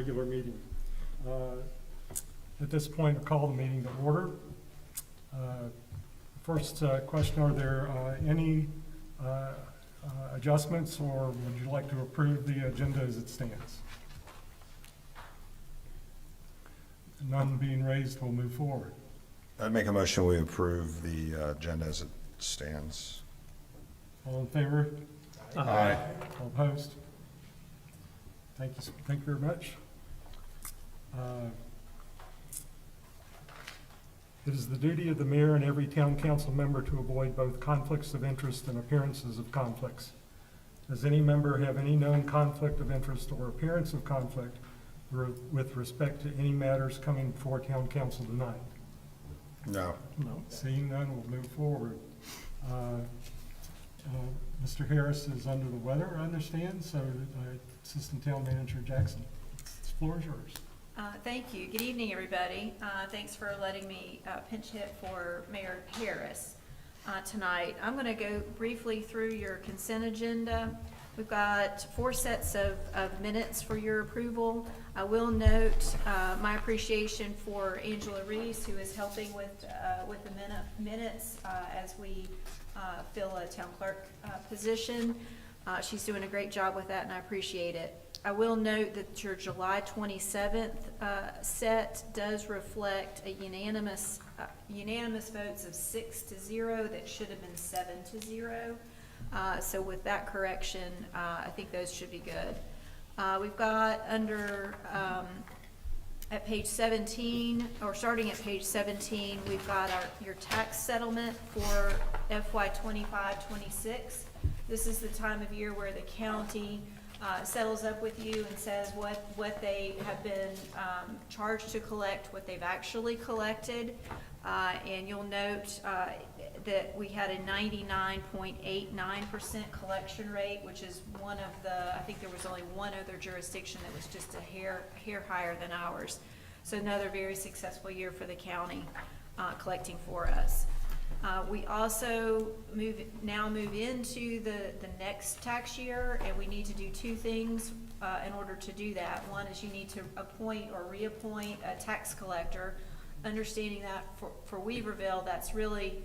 regular meeting. At this point, I'll call the meeting to order. First question, are there any adjustments, or would you like to approve the agenda as it stands? None being raised, we'll move forward. I'd make a motion we approve the agenda as it stands. All in favor? Aye. All opposed? Thank you very much. It is the duty of the mayor and every town council member to avoid both conflicts of interest and appearances of conflicts. Does any member have any known conflict of interest or appearance of conflict with respect to any matters coming before town council tonight? No. No. Seeing none, we'll move forward. Mr. Harris is under the weather, I understand, so Assistant Town Manager Jackson, the floor is yours. Thank you. Good evening, everybody. Thanks for letting me pinch hit for Mayor Harris tonight. I'm going to go briefly through your consent agenda. We've got 4 sets of minutes for your approval. I will note my appreciation for Angela Reese, who is helping with the minutes as we fill a town clerk position. She's doing a great job with that, and I appreciate it. I will note that your July 27th set does reflect a unanimous votes of 6-0 that should have been 7-0. So with that correction, I think those should be good. We've got under, at page 17, or starting at page 17, we've got your tax settlement for FY 25-26. This is the time of year where the county settles up with you and says what they have been charged to collect, what they've actually collected. And you'll note that we had a 99.89% collection rate, which is one of the, I think there was only one other jurisdiction that was just a hair higher than ours. So another very successful year for the county collecting for us. We also now move into the next tax year, and we need to do 2 things in order to do that. One is you need to appoint or reappoint a tax collector, understanding that for Weaverville, that's really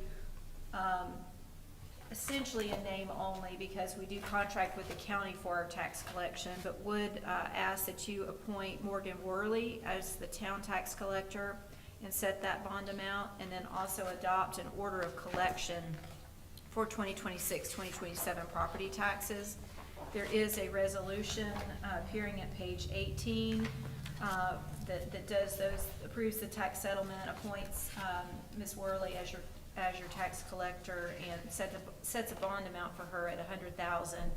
essentially a name only, because we do contract with the county for our tax collection, but would ask that you appoint Morgan Worley as the town tax collector and set that bond amount, and then also adopt an order of collection for 2026-2027 property taxes. There is a resolution appearing at page 18 that does those, approves the tax settlement, appoints Ms. Worley as your tax collector, and sets a bond amount for her at $100,000,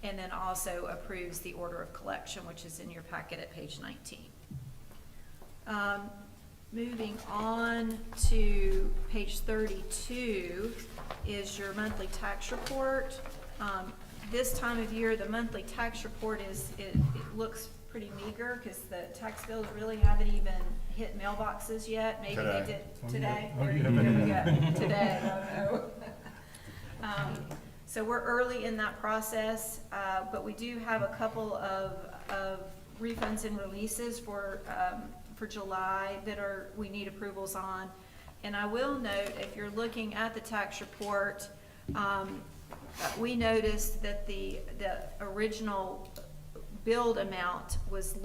and then also approves the order of collection, which is in your packet at page 19. Moving on to page 32 is your monthly tax report. This time of year, the monthly tax report it looks pretty meager because the tax bills really haven't even hit mailboxes yet. Maybe Today. they did today. Oh, yeah. There we go. Today. Oh, no. So we're early in that process, but we do have a couple of refunds and releases for July that we need approvals on. And I will note, if you're looking at the tax report, we noticed that the original billed amount was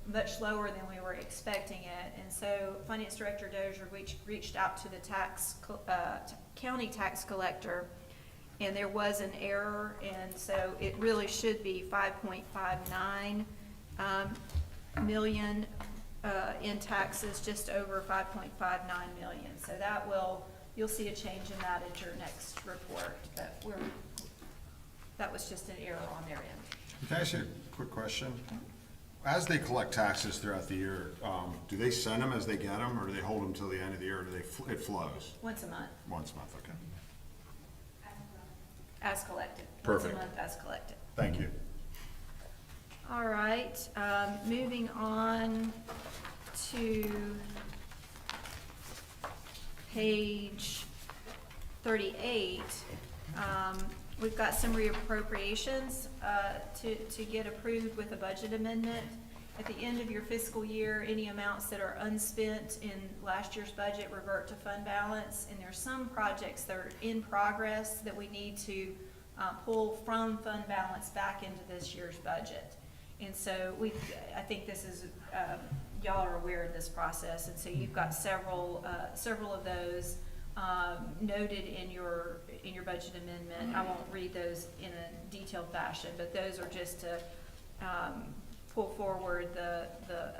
much lower than we were expecting it. And so Finance Director Dozier reached out to the county tax collector, and there was an error, and so it really should be 5.59 million in taxes, just over 5.59 million. So you'll see a change in that at your next report. But that was just an error on their end. Can I ask you a quick question? As they collect taxes throughout the year, do they send them as they get them, or do they hold them till the end of the year, or do it flows? Once a month, Once a month, okay. as collected. Perfect. Once a month, as collected. Thank you. All right, moving on to page 38. We've got some reappropriations to get approved with a budget amendment. at the end of your fiscal year, any amounts that are unspent in last year's budget revert to fund balance. And there's some projects that are in progress that we need to pull from fund balance back into this year's budget. And so I think this is, y'all are aware of this process, and so you've got several of those noted in your budget amendment. I won't read those in a detailed fashion, but those are just to pull forward the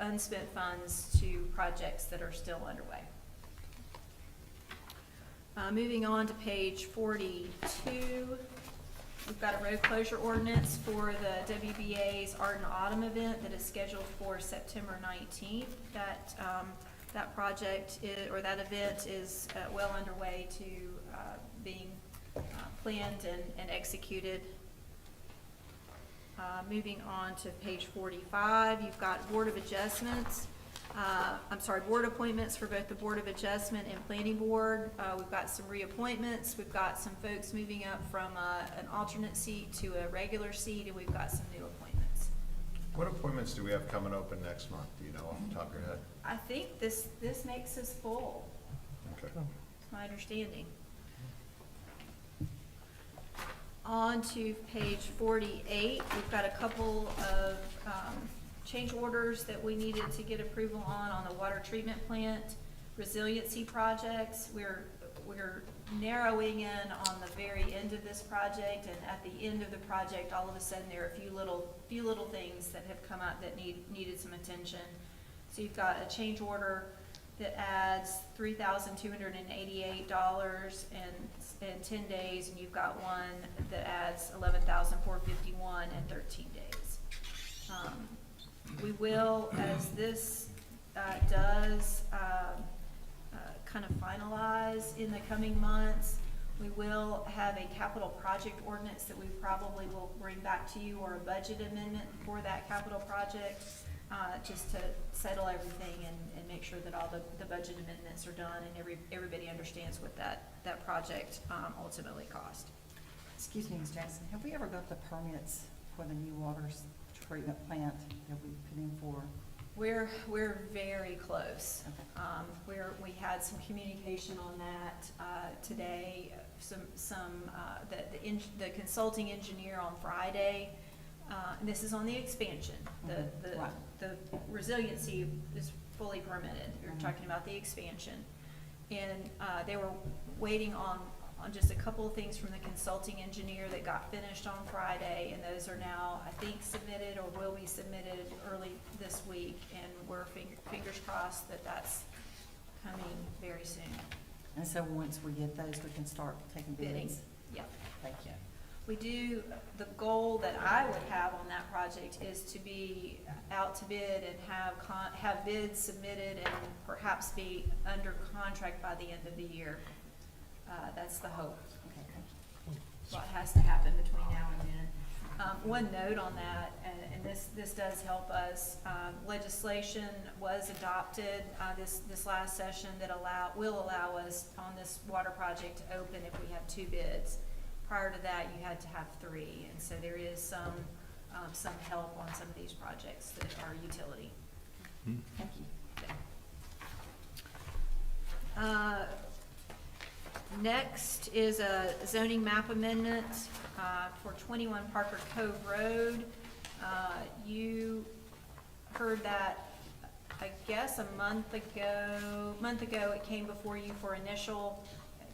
unspent funds to projects that are still underway. Moving on to page 42, we've got a road closure ordinance for the WBA's Art and Autumn event that is scheduled for September 19th. That project or that event is well underway to being planned and executed. Moving on to page 45, you've got Board of Adjustments. Board appointments for both the Board of Adjustment and Planning Board. We've got some reappointments. We've got some folks moving up from an alternate seat to a regular seat, and we've got some new appointments. What appointments do we have coming open next month? Do you know off the top of your head? I think this makes us full. Okay. That's my understanding. On to page 48, we've got a couple of change orders that we needed to get approval on the water treatment plant resiliency projects. We're narrowing in on the very end of this project, and at the end of the project, all of a sudden there are a few little things that have come out that needed some attention. So you've got a change order that adds $3,288 in 10 days, and you've got one that adds $11,451 in 13 days. We will, as this does kind of finalize in the coming months, we will have a capital project ordinance that we probably will bring back to you, or a budget amendment for that capital project, just to settle everything and make sure that all the budget amendments are done and everybody understands what that project ultimately cost. Excuse me, Ms. Jackson, have we ever got the permits for the new water treatment plant that we put in for? We're very close. Okay. We had some communication on that today. The consulting engineer on Friday. And this is on the expansion. Right. The resiliency is fully permitted. We're talking about the expansion, and they were waiting on just a couple of things from the consulting engineer that got finished on Friday, and those are now, I think, submitted or will be submitted early this week, and we're fingers crossed that that's coming very soon. And so once we get those, we can start taking Bidding. bids? Yep. Thank you. The goal that I would have on that project is to be out to bid and have bids submitted and perhaps be under contract by the end of the year. That's the hope. Okay, thank you. What has to happen between now and then. One note on that, and this does help us, legislation was adopted this last session that will allow us on this water project to open if we have 2 bids. Prior to that, you had to have 3, and so there is some help on some of these projects that are utility. Thank you. Next is a zoning map amendment for 21 Parker Cove Road. You heard that, I guess, a month ago it came before you for initial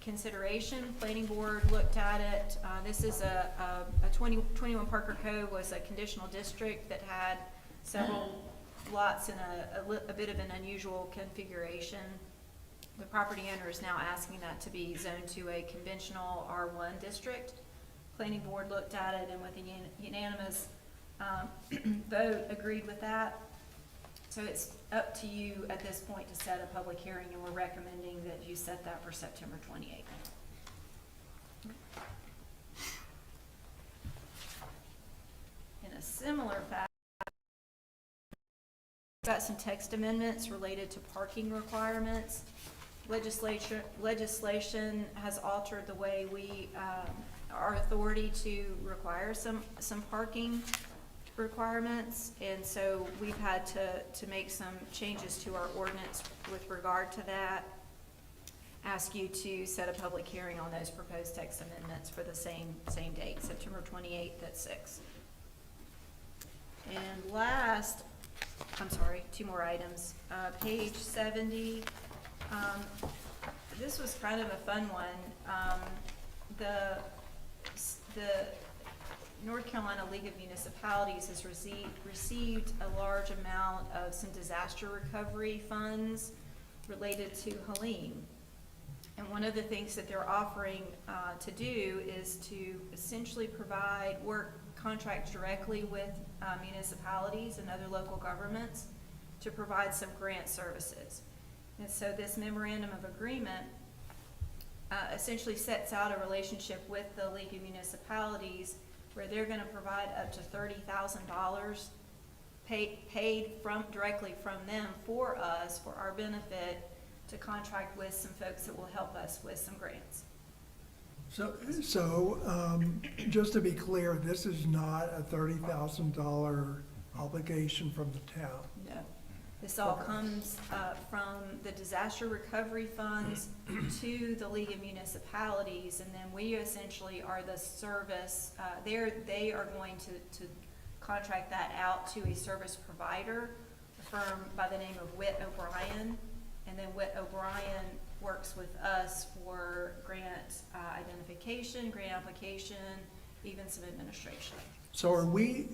consideration. Planning Board looked at it. This is 21 Parker Cove was a conditional district that had several lots in a bit of an unusual configuration. The property owner is now asking that to be zoned to a conventional R1 district. Planning Board looked at it and with a unanimous vote agreed with that. So it's up to you at this point to set a public hearing, and we're recommending that you set that for September 28th. In a similar fashion, we've got some text amendments related to parking requirements. Legislation has altered the way our authority to require some parking. requirements, and so we've had to make some changes to our ordinance with regard to that. Ask you to set a public hearing on those proposed text amendments for the same date, September 28th at 6. And last, I'm sorry, 2 more items. Page 70, this was kind of a fun one. The North Carolina League of Municipalities has received a large amount of some disaster recovery funds related to Helene. And one of the things that they're offering to do is to essentially provide contract directly with municipalities and other local governments to provide some grant services. And so this memorandum of agreement essentially sets out a relationship with the League of Municipalities where they're going to provide up to $30,000 paid directly from them for us, for our benefit, to contract with some folks that will help us with some grants. So, just to be clear, this is not a $30,000 obligation from the town. No. This all comes from the disaster recovery funds to the League of Municipalities, and then we essentially are the service. They are going to contract that out to a service provider, a firm by the name of Witt O'Brien, and then Witt O'Brien works with us for grant identification, grant application, even some administration. So are we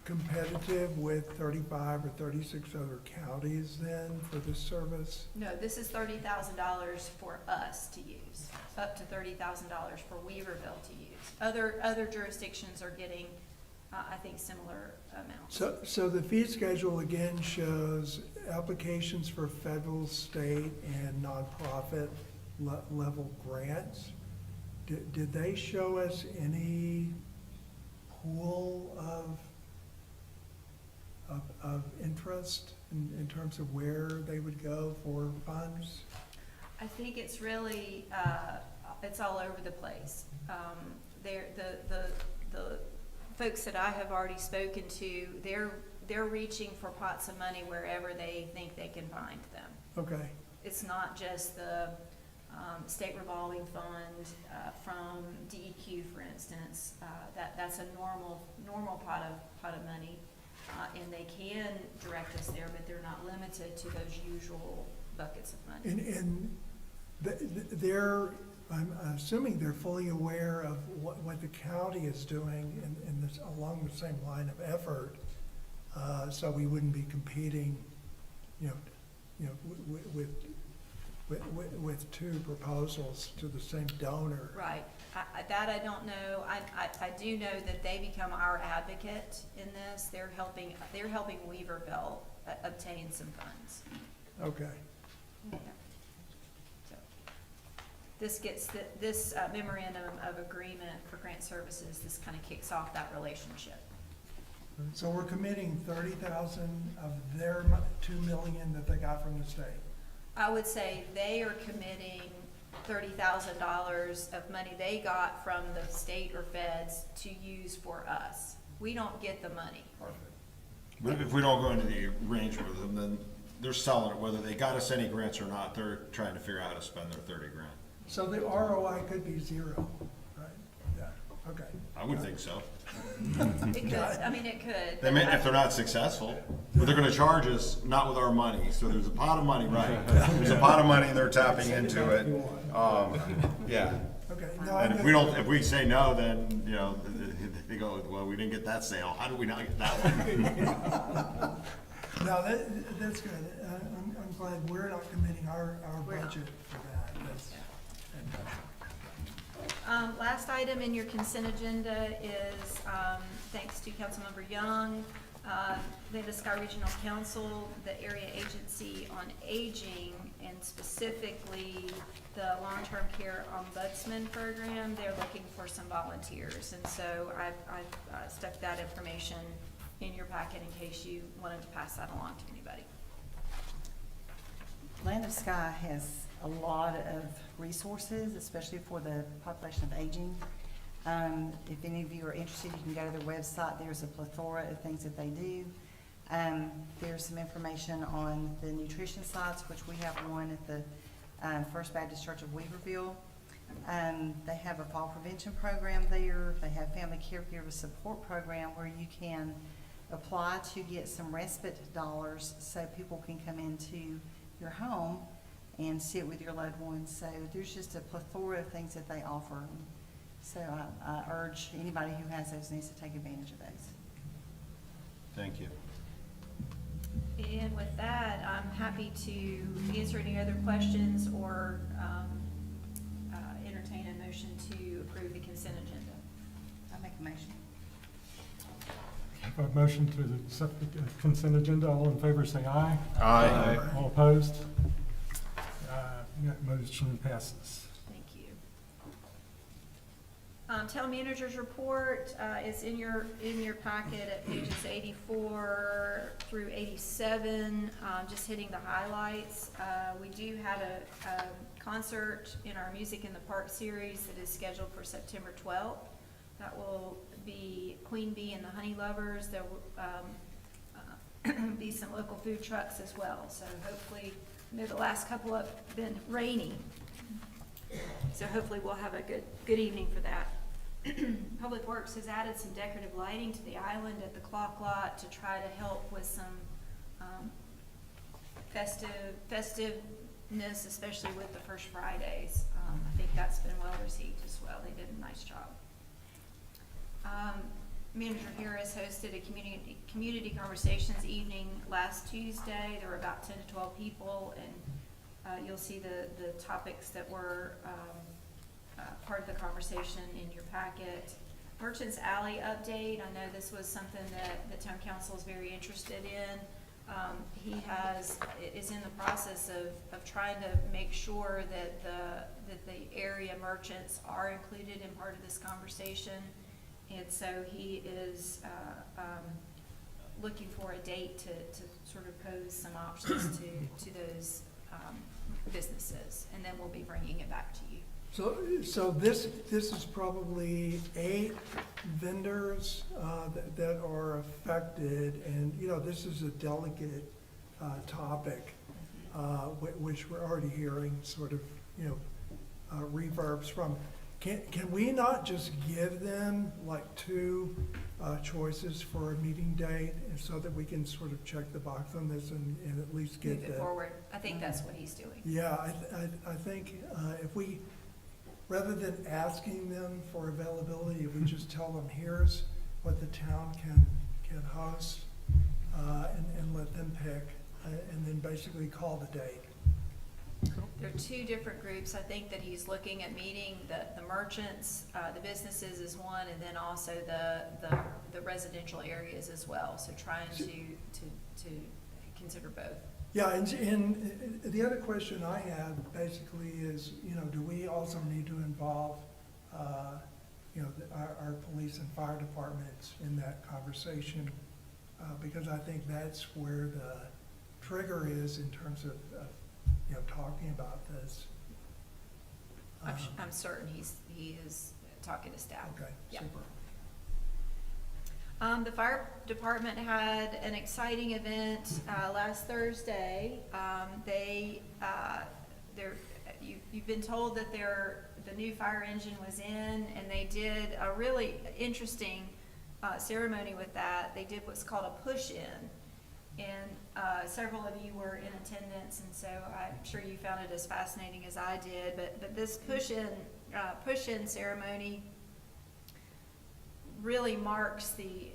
competitive with 35 or 36 other counties then for this service? No, this is $30,000 for us to use, up to $30,000 for Weaverville to use. Other jurisdictions are getting, I think, similar amounts. So the fee schedule again shows applications for federal, state, and nonprofit level grants. Did they show us any pool of interest in terms of where they would go for funds? I think it's really, it's all over the place. The folks that I have already spoken to, they're reaching for pots of money wherever they think they can find them. Okay, It's not just the state revolving fund from DEQ, for instance. That's a normal pot of money, and they can direct us there, but they're not limited to those usual buckets of money. and they're, I'm assuming they're fully aware of what the county is doing in this, along the same line of effort, so we wouldn't be competing, with two proposals to the same donor. Right. That I don't know. I do know that they become our advocate in this. They're helping Weaverville obtain some funds. Okay. So, this memorandum of agreement for grant services, this kind of kicks off that relationship. So we're committing 30,000 of their $2 million that they got from the state. I would say they are committing $30,000 of money they got from the state or feds to use for us. We don't get the money. But if we don't go into the arrangement with them, then they're selling it, whether they got us any grants or not, they're trying to figure out how to spend their 30 grand. So the ROI could be 0, right? Yeah, okay. I would think so. It could, I mean, it could. They may, if they're not successful, but they're gonna charge us not with our money, so there's a pot of money, right? There's a pot of money and they're tapping into it, yeah. Okay. No, I'm And if good. we don't, if we say no, then, they go, well, we didn't get that sale, how did we not get that one? No, that's good. I'm glad we're not committing our We're not. budget for that. That's fantastic. Last item in your consent agenda is, thanks to Councilmember Young, the Sky Regional Council, the Area Agency on Aging, and specifically the Long-Term Care Ombudsman Program, they're looking for some volunteers. And so I've stuck that information in your packet in case you wanted to pass that along to anybody. Land of Sky has a lot of resources, especially for the population of aging. If any of you are interested, you can go to their website. There's a plethora of things that they do. There's some information on the nutrition sites, which we have one at the First Baptist Church of Weaverville. They have a fall prevention program there. They have family caregiver support program where you can apply to get some respite dollars so people can come into your home and sit with your loved ones. So there's just a plethora of things that they offer. So I urge anybody who has those needs to take advantage of those. Thank you. And with that, I'm happy to answer any other questions or entertain a motion to approve the consent agenda. I make a motion. A motion to accept the consent agenda. All in favor, say aye. Aye. All opposed? That motion passes. Thank you. Town manager's report is in your packet at pages 84 through 87, just hitting the highlights. We do have a concert in our Music in the Park series that is scheduled for September 12th. That will be Queen Bee and the Honey Lovers. There will be some local food trucks as well. So hopefully, I know the last couple have been rainy. So hopefully we'll have a good evening for that. Public Works has added some decorative lighting to the island at the clock lot to try to help with some festiveness, especially with the First Fridays. I think that's been well received as well. They did a nice job. Manager Harris hosted a community conversations evening last Tuesday. There were about 10 to 12 people, and you'll see the topics that were part of the conversation in your packet. Merchants Alley update. I know this was something that the town council is very interested in. He is in the process of trying to make sure that the area merchants are included in part of this conversation. And so he is looking for a date to sort of pose some options to those businesses, and then we'll be bringing it back to you. So this is probably 8 vendors that are affected, and, you know, this is a delicate topic, which we're already hearing sort of, you know, reverbs from. Can we not just give them like 2 choices for a meeting date, and so that we can sort of check the box on this and at least get Move it forward. I think that's what he's doing. Yeah, I think if we, rather than asking them for availability, if we just tell them, here's what the town can host, and let them pick, and then basically call the date. There are 2 different groups, I think, that he's looking at meeting, the merchants, the businesses is one, and then also the residential areas as well, so trying to consider both. Yeah, and the other question I have basically is, you know, do we also need to involve, you know, our police and fire departments in that conversation? Because I think that's where the trigger is in terms of you know, talking about this. I'm certain he is talking to staff. Okay, Yeah. super. The fire department had an exciting event last Thursday. You've been told that the new fire engine was in, and they did a really interesting ceremony with that. They did what's called a push-in, and several of you were in attendance, and so I'm sure you found it as fascinating as I did. But this push-in ceremony really marks the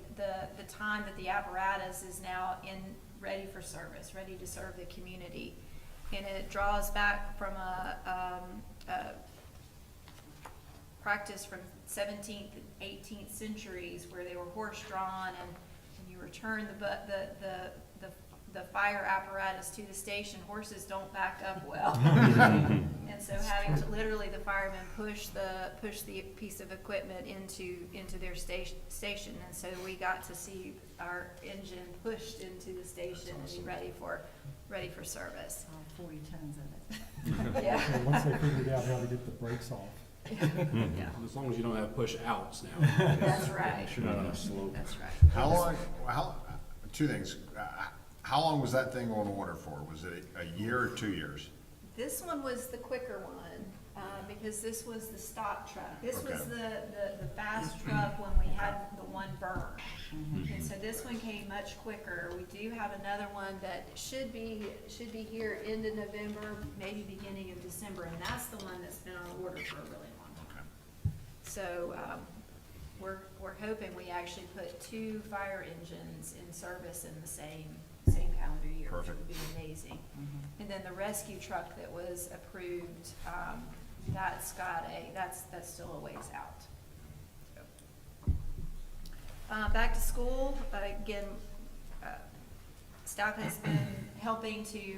time that the apparatus is now ready for service, ready to serve the community. And it draws back from a practice from 17th and 18th centuries where they were horse-drawn, and you return the fire apparatus to the station. Horses don't back up well. And so having to literally the firemen push the piece of equipment into their station. And so we got to see our engine pushed into the station and ready for service. All 40 tons of it. Yeah. So once they figured out how to get the brakes off. Yeah, As long as you don't have push outs now. that's right. You're not on a slope. That's right. How long, two things, how long was that thing on order for? Was it a year or 2 years? This one was the quicker one, because this was the stock truck. This was Okay. the fast truck when we had the one burn. And so this one came much quicker. We do have another one that should be here end of November, maybe beginning of December, and that's the one that's been on order for a really long time. So, we're hoping we actually put 2 fire engines in service in the same calendar year, which Perfect. would be amazing. And then the rescue truck that was approved, that's still a ways out. Back to school, again, staff has been helping to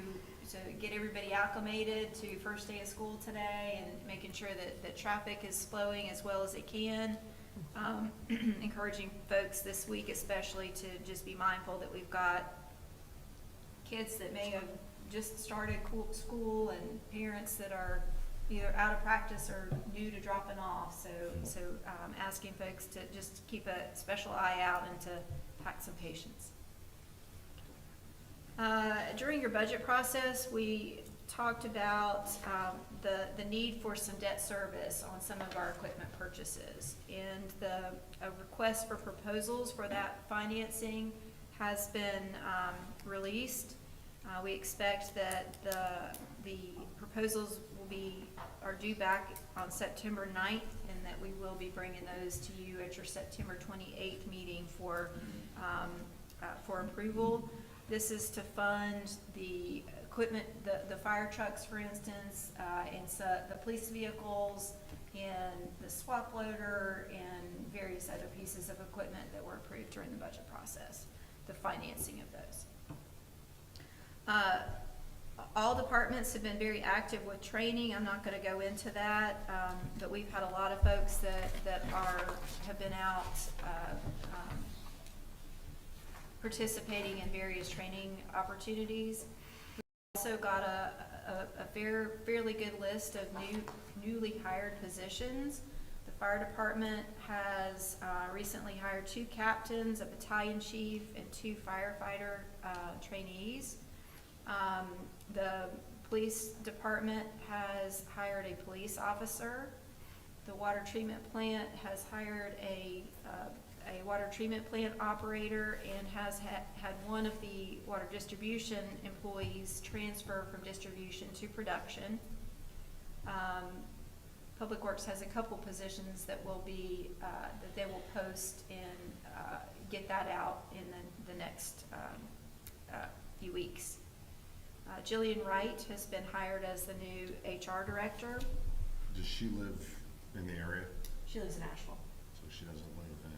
get everybody acclimated to first day of school today and making sure that traffic is flowing as well as it can. Encouraging folks this week especially to just be mindful that we've got kids that may have just started school and parents that are either out of practice or new to dropping off. So asking folks to just keep a special eye out and to pack some patience. During your budget process, we talked about the need for some debt service on some of our equipment purchases. And a request for proposals for that financing has been released. We expect that the proposals are due back on September 9th, and that we will be bringing those to you at your September 28th meeting for approval. This is to fund the equipment, the fire trucks, for instance, and so the police vehicles, and the swap loader, and various other pieces of equipment that were approved during the budget process, the financing of those. All departments have been very active with training. I'm not gonna go into that, but we've had a lot of folks that have been out, participating in various training opportunities. We've also got a fairly good list of newly hired positions. The fire department has recently hired 2 captains, a battalion chief, and 2 firefighter trainees. The police department has hired a police officer. The water treatment plant has hired a water treatment plant operator, and has had one of the water distribution employees transfer from distribution to production. Public Works has a couple positions that will be, that they will post and get that out in the next few weeks. Jillian Wright has been hired as the new HR director. Does she live in the area? She lives in Asheville. So she doesn't live in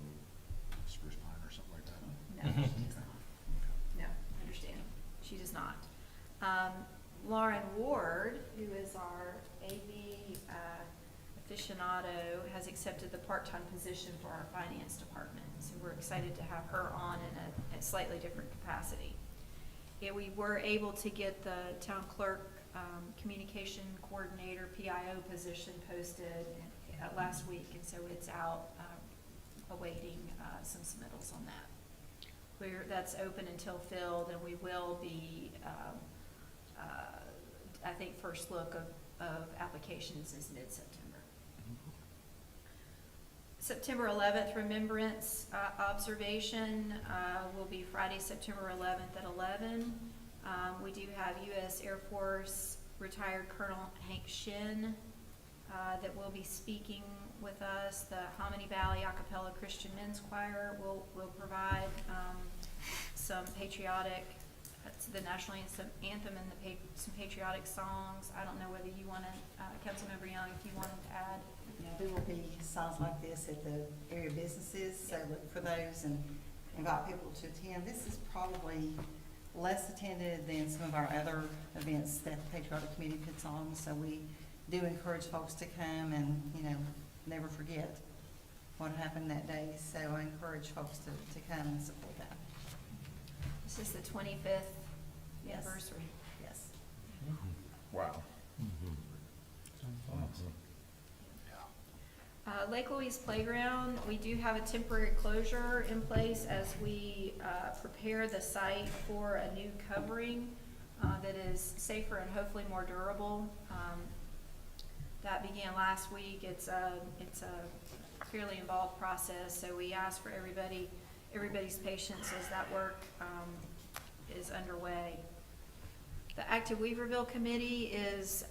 Spruce Pine or something like that? No, she does not. No, I understand. She does not. Lauren Ward, who is our AV aficionado, has accepted the part-time position for our finance department. So we're excited to have her on in a slightly different capacity. Yeah, we were able to get the town clerk communication coordinator, PIO position posted last week, and so it's out awaiting some submittals on that. That's open until filled, and we will be, I think first look of applications is mid-September. September 11th Remembrance Observation will be Friday, September 11th at 11. We do have U.S. Air Force retired Colonel Hank Shin that will be speaking with us. The Hominy Valley Acapella Christian Men's Choir will provide some patriotic, the national anthem and some patriotic songs. I don't know whether you want to, Councilmember Young, if you wanted to add. There will be songs like this at the area businesses, so look for those and invite people to attend. This is probably less attended than some of our other events that the Patriotic Committee puts on, so we do encourage folks to come and, never forget what happened that day. So I encourage folks to come and support that. This is the 25th Yes. anniversary. Yes. Wow. Lake Louise Playground, we do have a temporary closure in place as we prepare the site for a new covering that is safer and hopefully more durable. That began last week. It's a fairly involved process, so we ask for everybody's patience as that work is underway. The Active Weaverville Committee is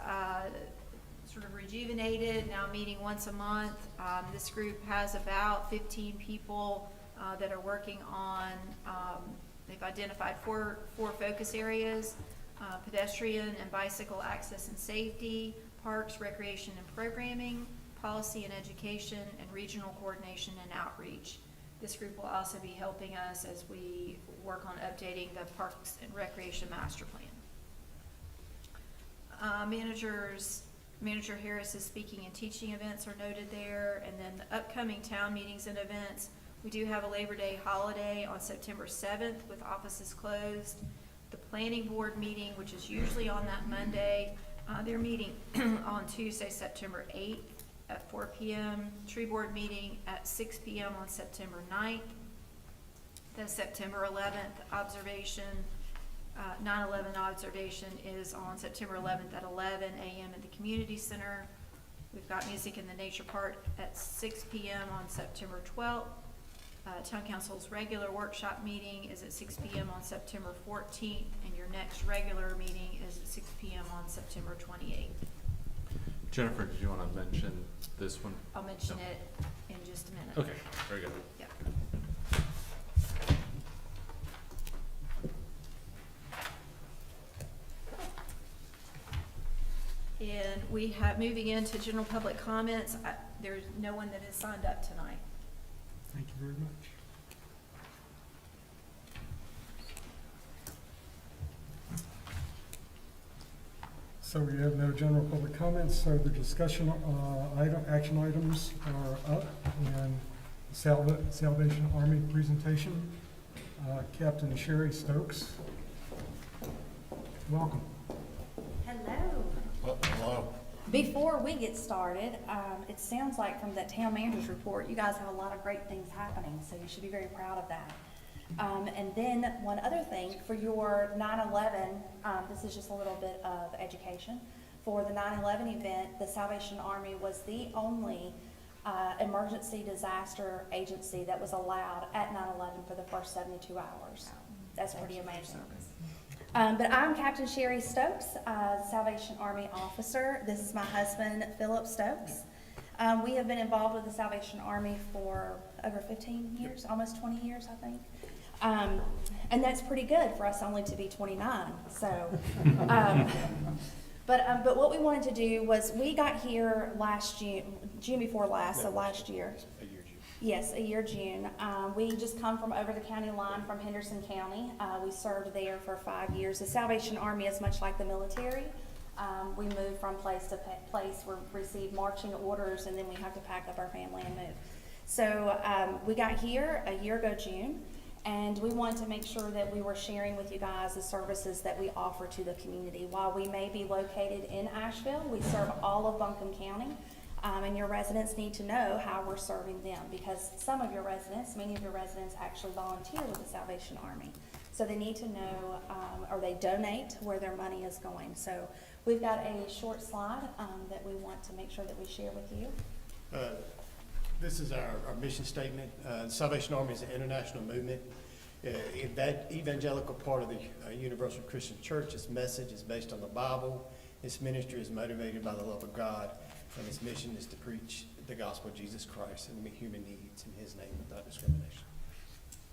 sort of rejuvenated, now meeting once a month. This group has about 15 people that are working on, they've identified four focus areas: pedestrian and bicycle access and safety, parks, recreation and programming, policy and education, and regional coordination and outreach. This group will also be helping us as we work on updating the Parks and Recreation Master Plan. Manager Harris's speaking and teaching events are noted there, and then the upcoming town meetings and events. We do have a Labor Day holiday on September 7th with offices closed. The planning board meeting, which is usually on that Monday, they're meeting on Tuesday, September 8th at 4 p.m. Tree board meeting at 6 p.m. on September 9th. The September 11th observation, 9/11 observation is on September 11th at 11 a.m. at the community center. We've got music in the nature park at 6 p.m. on September 12th. Town Council's regular workshop meeting is at 6 p.m. on September 14th, and your next regular meeting is at 6 p.m. on September 28th. Jennifer, did you want to mention this one? I'll mention No. it in just a minute. Okay, very good. Yep. And we have, moving into general public comments, there's no one that has signed up tonight. Thank you very much. So we have no general public comments, so the discussion, action items are up, and Salvation Army presentation. Captain Sherry Stokes, welcome. Hello. Hello. Before we get started, it sounds like from the town manager's report, you guys have a lot of great things happening, so you should be very proud of that. And then one other thing, for your 9/11, this is just a little bit of education. For the 9/11 event, the Salvation Army was the only emergency disaster agency that was allowed at 9/11 for the first 72 hours. That's pretty amazing. But I'm Captain Sherry Stokes, Salvation Army officer. This is my husband, Philip Stokes. We have been involved with the Salvation Army for over 15 years, almost 20 years, I think. And that's pretty good for us only to be 29, so. But what we wanted to do was, we got here last June before last, so last year. A year, June. Yes, a year June. We just come from over the county line from Henderson County. We served there for 5 years. The Salvation Army is much like the military. We move from place to place. We receive marching orders, and then we have to pack up our family and move. So we got here a year ago June, and we wanted to make sure that we were sharing with you guys the services that we offer to the community. While we may be located in Asheville, we serve all of Buncombe County. And your residents need to know how we're serving them, because some of your residents, many of your residents actually volunteer with the Salvation Army. So they need to know, or they donate where their money is going. So we've got a short slide that we want to make sure that we share with you. This is our mission statement. The Salvation Army is an international movement. In that evangelical part of the Universal Christian Church, its message is based on the Bible. Its ministry is motivated by the love of God. And its mission is to preach the gospel of Jesus Christ and meet human needs in His name without discrimination.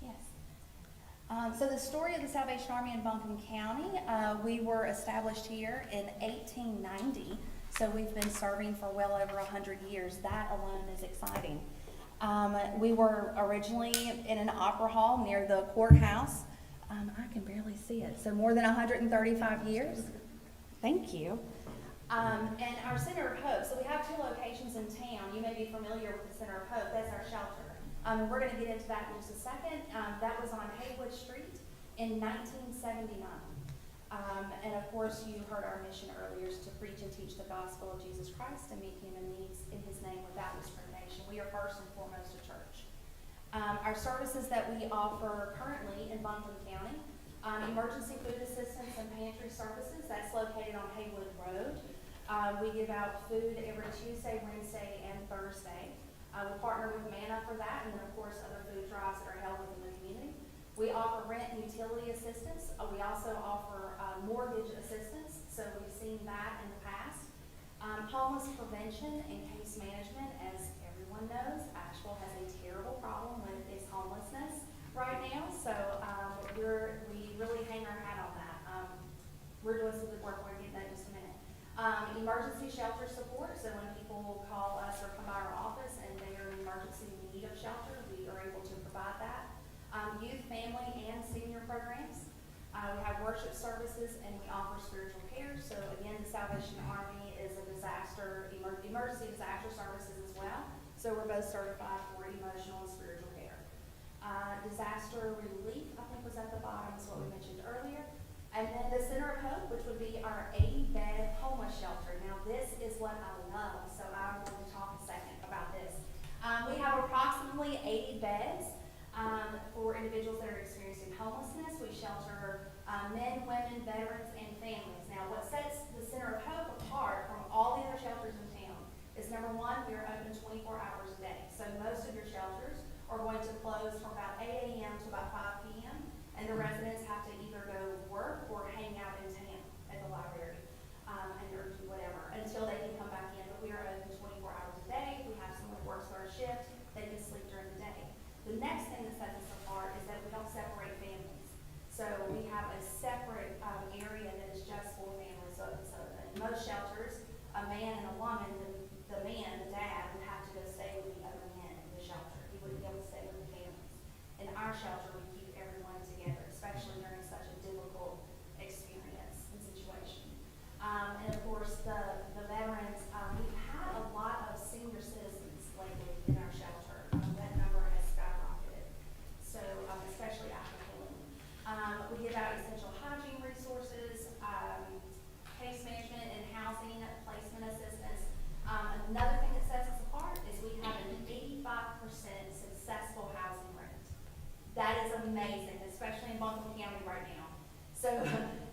Yes. So the story of the Salvation Army in Buncombe County, we were established here in 1890. So we've been serving for well over 100 years. That alone is exciting. We were originally in an opera hall near the courthouse. I can barely see it. So more than 135 years. Thank you. And our Center of Hope, so we have 2 locations in town. You may be familiar with the Center of Hope. That's our shelter. We're going to get into that in just a second. That was on Haywood Street in 1979. And of course, you heard our mission earlier is to preach and teach the gospel of Jesus Christ and meet human needs in His name without discrimination. information. We are first and foremost a church. Our services that we offer currently in Buncombe County, emergency food assistance and pantry services, that's located on Haywood Road. We give out food every Tuesday, Wednesday, and Thursday. We partner with Manna for that, and then of course other food drives that are held within the community. We offer rent and utility assistance. We also offer mortgage assistance, so we've seen that in the past. Homeless prevention and case management, as everyone knows, Asheville has a terrible problem with its homelessness right now, so we really hang our hat on that. We're doing some good work. We're going to get that in just a minute. Emergency shelter support, so when people call us or come by our office and they are in emergency need of shelter, we are able to provide that. Youth, family, and senior programs. We have worship services, and we offer spiritual care. So again, the Salvation Army is a emergency disaster services as well. So we're both certified for emotional and spiritual care. Disaster relief, I think, was at the bottom, is what we mentioned earlier. And then the Center of Hope, which would be our 80-bed homeless shelter. Now, this is what I love, so I'm going to talk a second about this. We have approximately 80 beds for individuals that are experiencing homelessness. We shelter men, women, veterans, and families. Now, what sets the Center of Hope apart from all the other shelters in town is, number one, we are open 24 hours a day. So most of your shelters are going to close from about 8 a.m. to about 5 p.m. And the residents have to either go work or hang out in town at the library or do whatever until they can come back in. But we are open 24 hours a day. We have someone that works third shift. They can sleep during the day. The next thing that sets us apart is that we don't separate families. So we have a separate area that is just for families. So in most shelters, a man and a woman, the man, the dad, would have to go stay with the other men in the shelter. He wouldn't be able to stay with the families. In our shelter, we keep everyone together, especially during such a difficult experience and situation. And of course, the veterans, we've had a lot of senior citizens lately in our shelter. That number has skyrocketed, so especially after healing. We give out essential hygiene resources, case management and housing placement assistance. Another thing that sets us apart is we have an 85% successful housing rate. That is amazing, especially in Buncombe County right now. So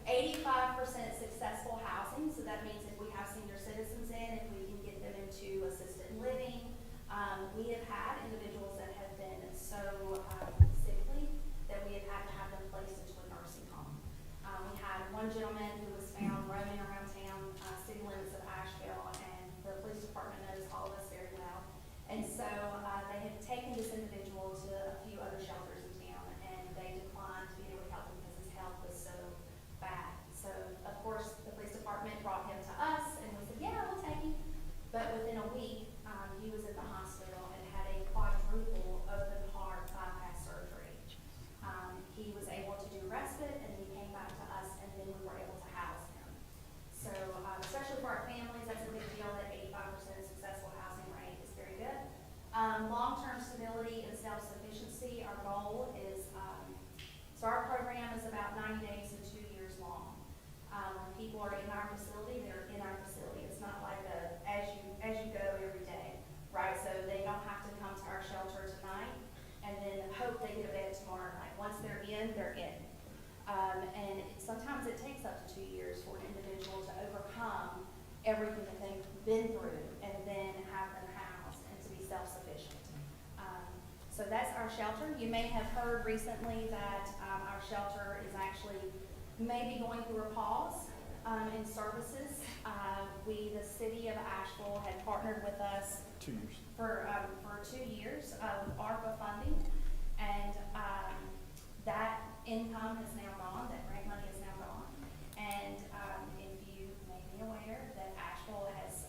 85% successful housing, so that means if we have senior citizens in, if we can get them into assisted living. We have had individuals that have been so sickly that we have had to have them placed into a nursing home. We had one gentleman who was found roaming around town, city limits of Asheville, and the police department knows all of us very well. And so they had taken this individual to a few other shelters in town, and they declined to be able to help him because his health was so bad. So, of course, the police department brought him to us, and we said, yeah, we'll take him. But within a week, he was in the hospital and had a quadruple open heart bypass surgery. He was able to do respite, and he came back to us, and then we were able to house him. So, especially for our families, that's a big deal. That 85% successful housing rate is very good. Long-term stability and self-sufficiency, our goal is, so our program is about 90 days to 2 years long. When people are in our facility, they're in our facility. It's not like as you go every day, right? So they don't have to come to our shelter tonight and then hope they get a bed tomorrow night. Once they're in, they're in. And sometimes it takes up to 2 years for an individual to overcome everything that they've been through and then have them housed and to be self-sufficient. So that's our shelter. You may have heard recently that our shelter is actually maybe going through a pause in services. The city of Asheville had partnered with us 2 years. for 2 years of ARPA funding, and that income is now gone, that grant money is now gone. And if you may be aware that Asheville has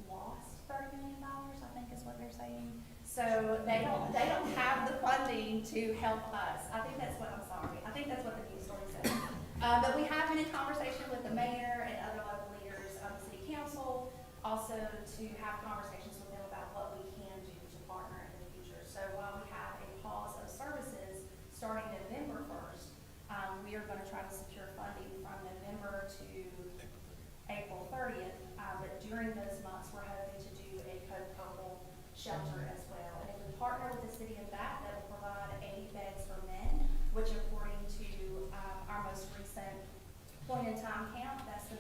lost $30 million, I think is what they're saying. So they don't have the funding to help us. I think that's what the news story said. But we have been in conversation with the mayor and other local leaders of the city council, also to have conversations with them about what we can do to partner in the future. So while we have a pause of services starting November 1st, we are going to try to secure funding from November to April 30th. But during those months, we're hoping to do a shelter as well. And if we partner with the city of that will provide 80 beds for men, which according to our most recent point in time count, that's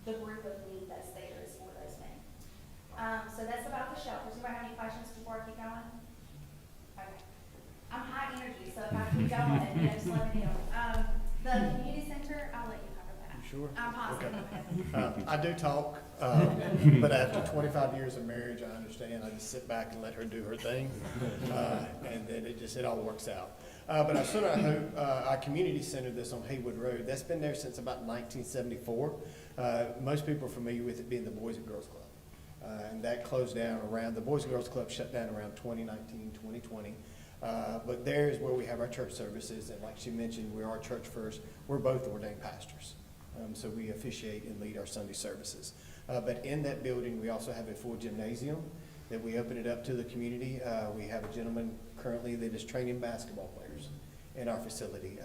the group of need that's there is for those men. So that's about the shelters. Anybody have any questions before I keep going? Okay. I'm high energy, so if I keep going, just let me know. The community center, I'll let you cover that. You sure? I'm positive. I do talk, but after 25 years of marriage, I understand. I just sit back and let her do her thing, and then it all works out. But I sort of hope our community center that's on Haywood Road, that's been there since about 1974. Most people are familiar with it being the Boys and Girls Club. And that closed down around, the Boys and Girls Club shut down around 2019, 2020. But there's where we have our church services, and like she mentioned, we are Church First. We're both ordained pastors. So we officiate and lead our Sunday services. But in that building, we also have a full gymnasium that we open it up to the community. We have a gentleman currently that is training basketball players in our facility.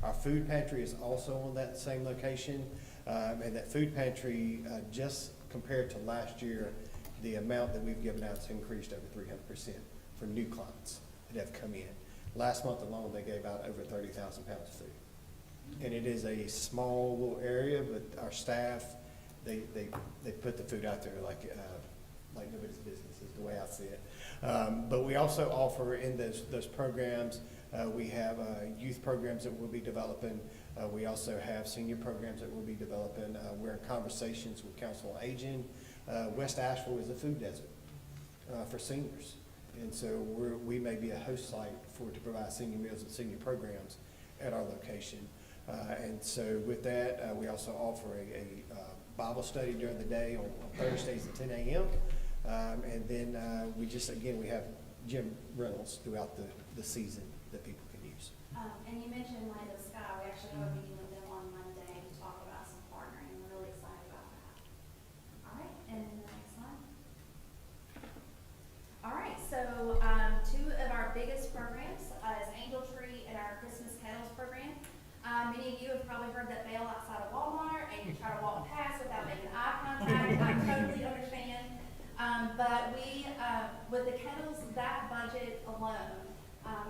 Our food pantry is also on that same location. And that food pantry, just compared to last year, the amount that we've given out has increased over 300% for new clients that have come in. Last month alone, they gave out over 30,000 pounds of food. And it is a small little area, but our staff, they put the food out there like nobody's business is the way I see it. But we also offer in those programs, we have youth programs that we'll be developing. We also have senior programs that we'll be developing. We're in conversations with Council on Aging. West Asheville is a food desert for seniors. And so we may be a host site to provide senior meals and senior programs at our location. And so with that, we also offer a Bible study during the day on Thursdays at 10 a.m. And then we have gym rentals throughout the season that people can use. And you mentioned Land of Sky. We actually have a meeting with them on Monday to talk about some partnering. We're really excited about that. All right, and then the next slide. All right, so two of our biggest programs is Angel Tree and our Christmas Kettles program. Many of you have probably heard that bell outside of Walmart and you try to walk past without making eye contact. I totally understand. But we, with the kettles, that budget alone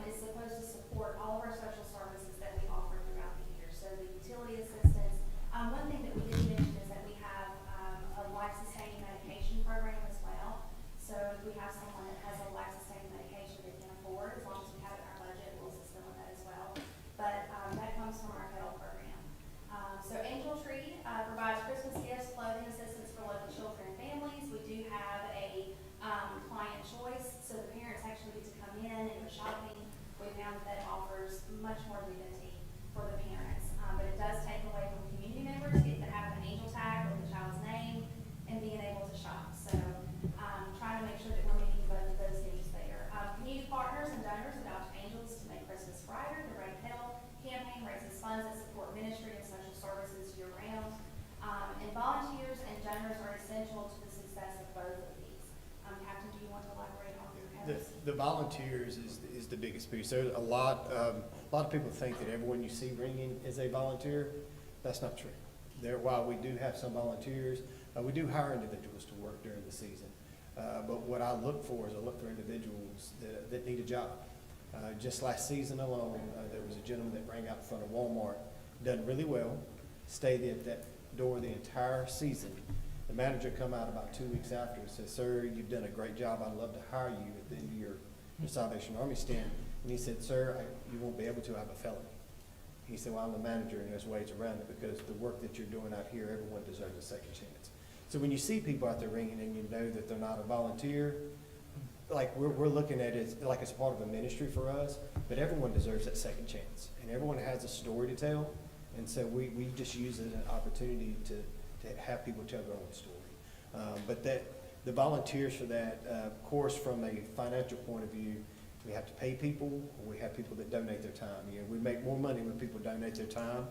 is supposed to support all of our social services that we offer throughout the year. So the utility assistance. One thing that we did mention is that we have a life-sustaining medication program as well. So if we have someone that has a life-sustaining medication they can afford, as long as we have it in our budget, we'll assist them with that as well. But that comes from our kettle program. So Angel Tree provides Christmas gifts, clothing assistance for local children and families. We do have a client choice, so the parents actually get to come in and go shopping. We found that offers much more dignity for the parents, but it does take away from community members getting to have an angel tag with the child's name and being able to shop. So trying to make sure that we're meeting both of those needs there. Community partners and donors adopt angels to make Christmas brighter. The Red Kettle campaign raises funds that support ministry and social services year-round. And volunteers and donors are essential to the success of both of these. Captain, do you want to elaborate on your kettles? The volunteers is the biggest piece. There's a lot of people think that everyone you see ringing is a volunteer. That's not true. While we do have some volunteers, we do hire individuals to work during the season. But what I look for is individuals that need a job. Just last season alone, there was a gentleman that rang out in front of Walmart, done really well, stayed at that door the entire season. The manager come out about 2 weeks after and said, "Sir, you've done a great job. I'd love to hire you at the end of your Salvation Army stint." And he said, "Sir, you won't be able to. I have a felony." He said, "Well, I'm the manager and there's ways around it because the work that you're doing out here, everyone deserves a second chance." So when you see people out there ringing and you know that they're not a volunteer, like we're looking at it like it's part of a ministry for us, but everyone deserves that second chance. And everyone has a story to tell. And so we just use it as an opportunity to have people tell their own story. But the volunteers for that, of course, from a financial point of view, we have to pay people, or we have people that donate their time. We make more money when people donate their time,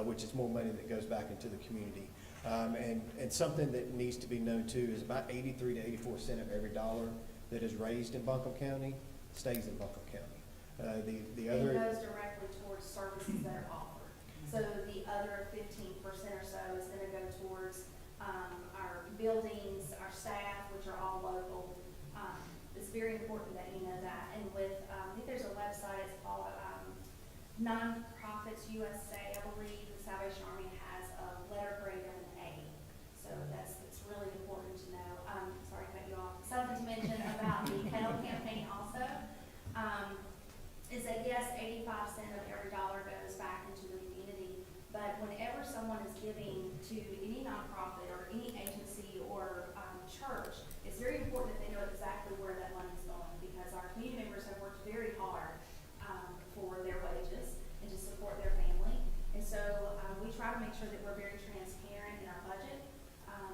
which is more money that goes back into the community. And something that needs to be known too is about 83 to 84 cents of every dollar that is raised in Buncombe County stays in Buncombe County. The other it goes directly towards services that are offered. So the other 15% or so is going to go towards our buildings, our staff, which are all local. It's very important that you know that. And with, I think there's a website, it's called Nonprofits USA, I believe. The Salvation Army has a letter grade of an A. So it's really important to know. Sorry to cut you off. Something to mention about the Kettle campaign also, is that yes, 85 cents of every dollar goes back into the community, but whenever someone is giving to any nonprofit or any agency or church, it's very important that they know exactly where that money is going, because our community members have worked very hard for their wages and to support their family. And so we try to make sure that we're very transparent in our budget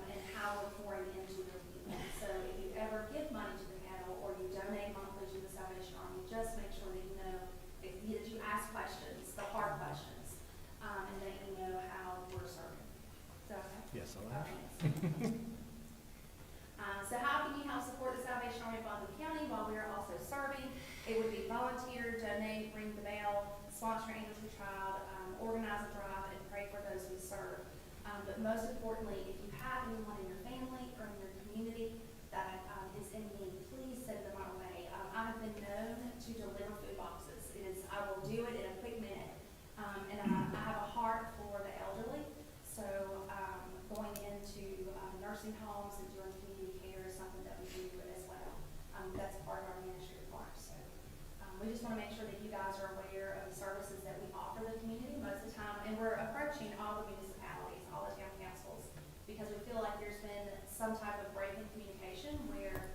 and how we're pouring into the community. So if you ever give money to the Kettle or you donate monthly to the Salvation Army, just make sure that you know that you ask questions, the hard questions, and that you know how we're serving. Is that okay? Yes, I'll have. So how can you help support the Salvation Army of Baldwin County while we are also serving? It would be volunteer, donate, ring the bell, sponsor Angels for Child, organize a drive, and pray for those we serve. But most importantly, if you have anyone in your family or in your community that is in need, please send them our way. I have been known to deliver food boxes. I will do it in a quick minute. And I have a heart for the elderly, so going into nursing homes and doing community care is something that we do as well. That's part of our ministry of ours. So we just want to make sure that you guys are aware of the services that we offer the community most of the time, and we're approaching all the municipalities, all the town councils, because we feel like there's been some type of break in communication where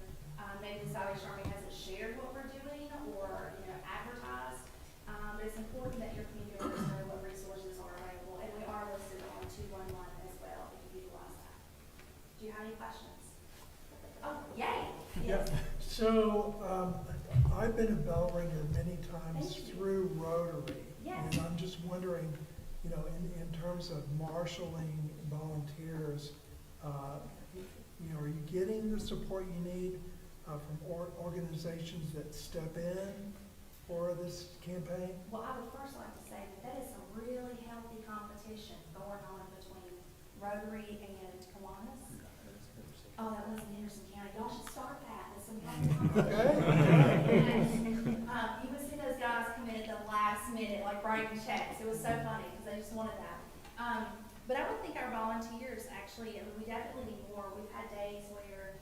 maybe the Salvation Army hasn't shared what we're doing or advertised. But it's important that your community members know what resources are available, and we are listed on 211 as well if you utilize that. Do you have any questions? Oh, yay! Yeah, Yes. so, I've been a bell ringer many times Thank you. through Rotary. Yes. And I'm just wondering, in terms of marshaling volunteers, are you getting the support you need from organizations that step in for this campaign? Well, I would first like to say that is some really healthy competition going on between Rotary and Kiwanis. Oh, that was in Henderson County. Y'all should start that. That's some healthy competition. You would see those guys come in at the last minute, like writing checks. It was so funny because they just wanted that. But I would think our volunteers actually, we definitely need more. We've had days where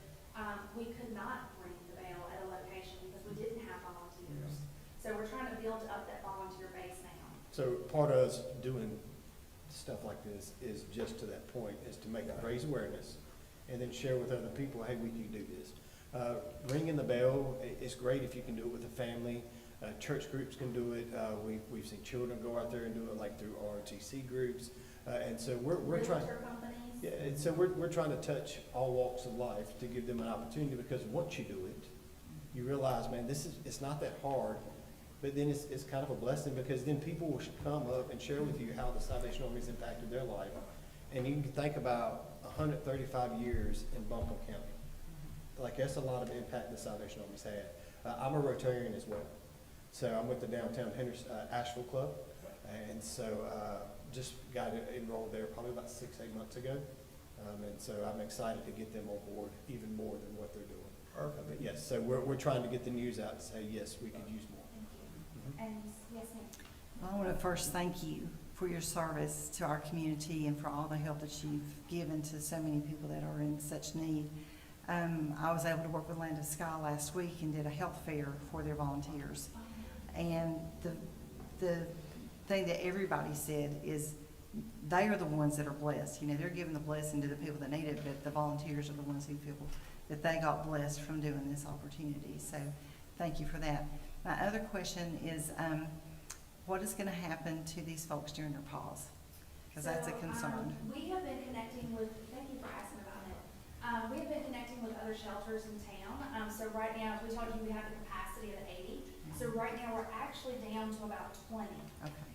we could not ring the bell at a location because we didn't have volunteers. So we're trying to build up that volunteer base now. So part of us doing stuff like this is just to that point, is to raise awareness and then share with other people, hey, we can do this. Ringing the bell is great if you can do it with a family. Church groups can do it. We've seen children go out there and do it, like through ROTC groups. And so we're trying. Realtor companies. Yeah, and so we're trying to touch all walks of life to give them an opportunity, because once you do it, you realize, man, it's not that hard, but then it's kind of a blessing, because then people will come up and share with you how the Salvation Army has impacted their life. And you can think about 135 years in Buncombe County. Like, that's a lot of impact the Salvation Army's had. I'm a Rotarian as well. So I'm with the Downtown Asheville Club. And so just got enrolled there probably about 6-8 months ago. And so I'm excited to get them on board even more than what they're doing. Perfect. But yes, so we're trying to get the news out to say, yes, we could use more. Thank you. And yes, ma'am. I want to first thank you for your service to our community and for all the help that you've given to so many people that are in such need. I was able to work with Land of Sky last week and did a health fair for their volunteers. And the thing that everybody said is they are the ones that are blessed. They're giving the blessing to the people that need it, but the volunteers are the ones who feel that they got blessed from doing this opportunity. So thank you for that. My other question is, what is going to happen to these folks during their pause? Because that's a concern. We have been connecting with, thank you for asking about it. We have been connecting with other shelters in town. So right now, as we told you, we have a capacity of 80. So right now, we're actually down to about 20. Okay.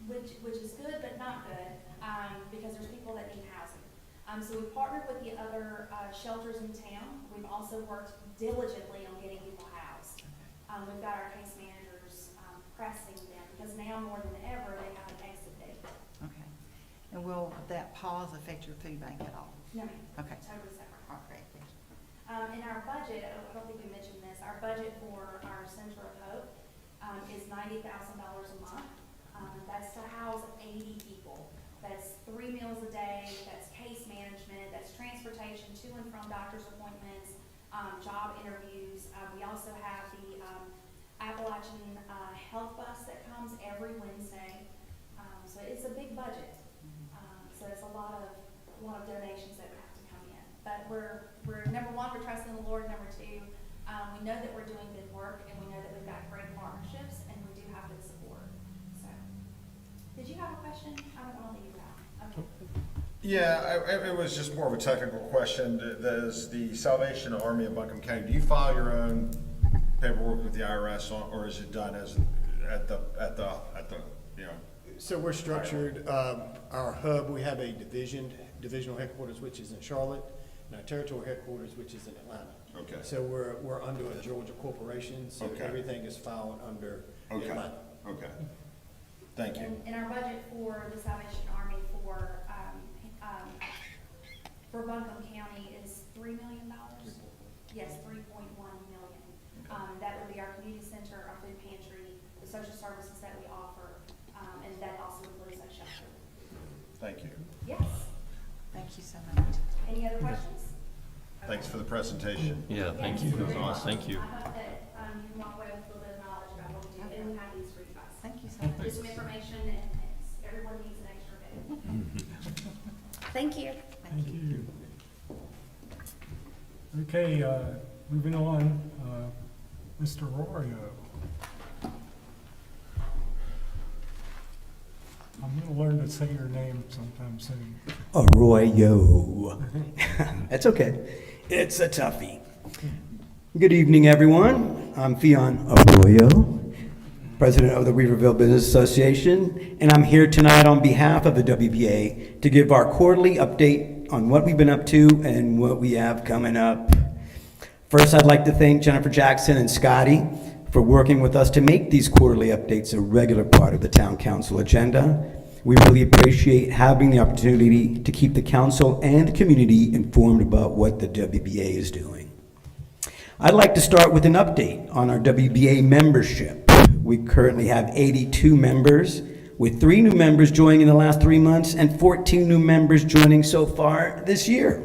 Which is good, but not good, because there's people that need housing. So we partnered with the other shelters in town. We've also worked diligently on getting people housed. We've got our case managers pressing them, because now more than ever, they have an exit date. Okay. And will that pause affect your food bank at all? No, ma'am. Okay. Totally separate. All right, thank In our budget, I don't think we mentioned this, our budget for our Center of Hope is $90,000 a month. That's to house 80 people. That's 3 meals a day, that's case management, that's transportation to and from doctor's appointments, job interviews. We also have the Appalachian Health Bus that comes every Wednesday. So it's a big budget. So it's a lot of donations that would have to come in. But we're number one, we're trusting the Lord. Number two, we know that we're doing good work, and we know that we've got great partnerships, and we do have good support. So, did you have a question? I don't want to leave you out. Okay. Yeah, it was just more of a technical question. Does the Salvation Army of Buncombe County, do you file your own paperwork with the IRS, or is it done as at the you know? So we're structured, our hub, we have a divisional headquarters, which is in Charlotte, and our territorial headquarters, which is in Atlanta. Okay. So we're under a Georgia corporation, so Okay. everything is filed under Okay. Atlanta. Okay. Thank you. And our budget for the Salvation Army for Buncombe County is $3 million. Yes, 3.1 million. That would be our community center, our food pantry, the social services that we offer, and that also includes our shelter. Thank you. Yes. Thank you so much. Any other questions? Thanks for the presentation. Yeah, thank you. Thank you. I hope that you can walk away with a little bit of knowledge about what we do, and we have these for you guys. Thank you so much. Just some information, and everyone needs an extra bit. Thank you. Thank you. Okay, moving on, Mr. Rorio. I'm gonna learn to say your name sometime soon. Arroyo. That's okay. It's a toughie. Good evening, everyone. I'm Fionn Arroyo, President of the Weaverville Business Association, and I'm here tonight on behalf of the WBA to give our quarterly update on what we've been up to and what we have coming up. First, I'd like to thank Jennifer Jackson and Scotty for working with us to make these quarterly updates a regular part of the Town Council agenda. We really appreciate having the opportunity to keep the council and the community informed about what the WBA is doing. I'd like to start with an update on our WBA membership. We currently have 82 members, with 3 new members joining in the last 3 months and 14 new members joining so far this year.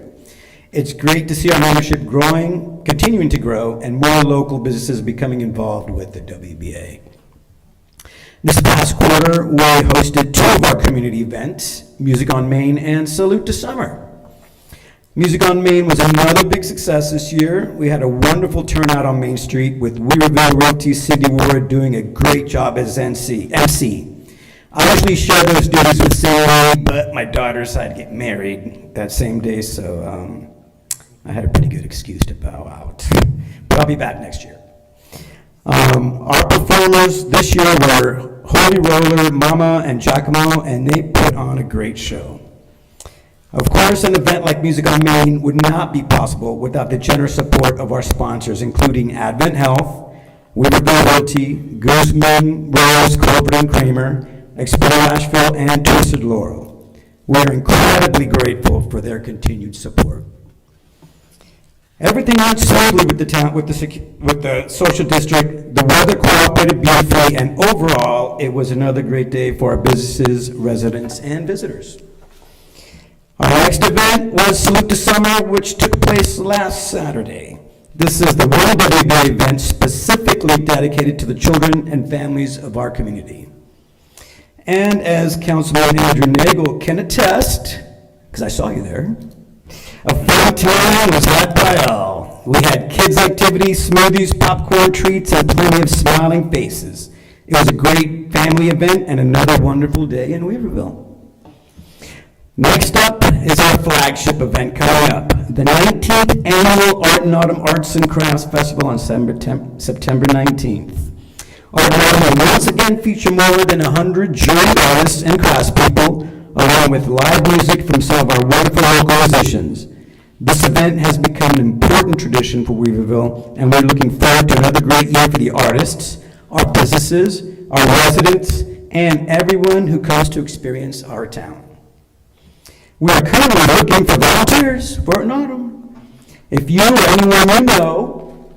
It's great to see our membership growing, continuing to grow, and more local businesses becoming involved with the WBA. This past quarter, we hosted 2 of our community events, Music on Main and Salute to Summer. Music on Main was another big success this year. We had a wonderful turnout on Main Street with Weaverville Realty Cindy Ward doing a great job as MC. I usually share those duties with Cindy, but my daughter decided to get married that same day, so I had a pretty good excuse to bow out. But I'll be back next year. Our performers this year were Holy Roller, Mama, and Giacomo, and they put on a great show. Of course, an event like Music on Main would not be possible without the generous support of our sponsors, including Advent Health, Weaverville Realty, Guzman, Rose, Colbert and Kramer, Explore Asheville, and Twisted Laurel. We are incredibly grateful for their continued support. Everything went smoothly with the town, with the social district. The weather cooperated beautifully, and overall, it was another great day for our businesses, residents, and visitors. Our next event was Salute to Summer, which took place last Saturday. This is the one WBA event specifically dedicated to the children and families of our community. And as Councilman Andrew Nagel can attest, because I saw you there, a fun time was had by all. We had kids' activities, smoothies, popcorn treats, and plenty of smiling faces. It was a great family event and another wonderful day in Weaverville. Next up is our flagship event coming up, the 19th Annual Art and Autumn Arts and Crafts Festival on September 19th. Art and Autumn will once again feature more than 100 joint artists and craftspeople, along with live music from some of our wonderful local musicians. This event has become an important tradition for Weaverville, and we're looking forward to another great year for the artists, our businesses, our residents, and everyone who comes to experience our town. We are currently looking for volunteers for Art and Autumn. If you or anyone you know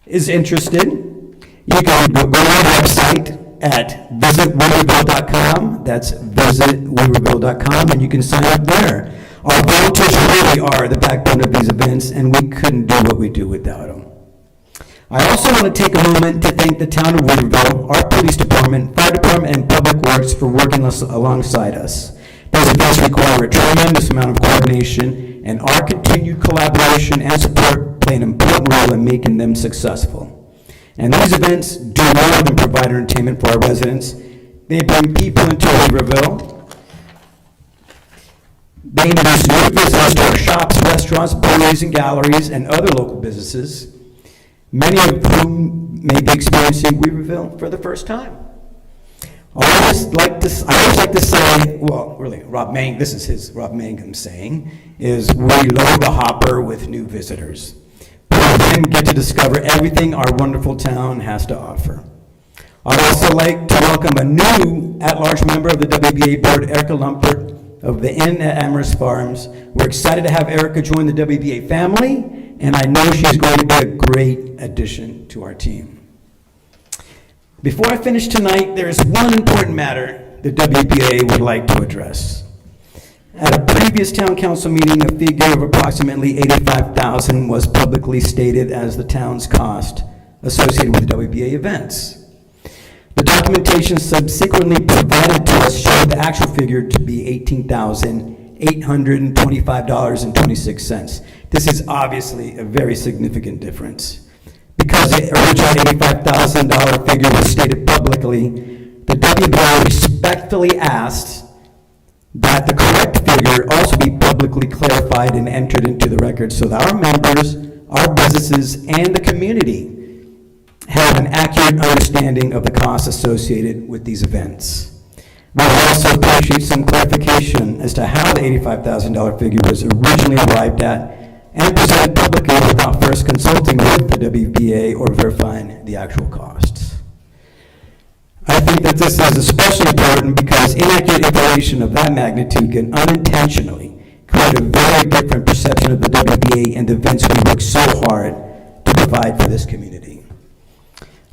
is interested, you can go to our website at visitweaverville.com. That's visitweaverville.com, and you can sign up there. Our volunteers really are the backbone of these events, and we couldn't do what we do without them. I also want to take a moment to thank the town of Weaverville, our police department, fire department, and public works for working alongside us. These events require a tremendous amount of coordination, and our continued collaboration and support play an important role in making them successful. And these events do more than provide entertainment for our residents. They bring people into Weaverville. They introduce new visitors to our shops, restaurants, breweries, and galleries, and other local businesses, many of whom may be experiencing Weaverville for the first time. I always like to say, well, really, Rob Mangum saying, is we load the hopper with new visitors, who then get to discover everything our wonderful town has to offer. I'd also like to welcome a new at-large member of the WBA board, Erica Lumpert of the Inn at Amherst Farms. We're excited to have Erica join the WBA family, and I know she's going to be a great addition to our team. Before I finish tonight, there is one important matter the WBA would like to address. At a previous town council meeting, a figure of approximately $85,000 was publicly stated as the town's cost associated with WBA events. The documentation subsequently provided to us showed the actual figure to be $18,825.26. This is obviously a very significant difference. Because the original $85,000 figure was stated publicly, the WBA respectfully asked that the correct figure also be publicly clarified and entered into the record so that our members, our businesses, and the community have an accurate understanding of the costs associated with these events. We would also appreciate some clarification as to how the $85,000 figure was originally arrived at and presented publicly without first consulting with the WBA or verifying the actual costs. I think that this is especially important because inaccurate information of that magnitude can unintentionally create a very different perception of the WBA and the events we work so hard to provide for this community.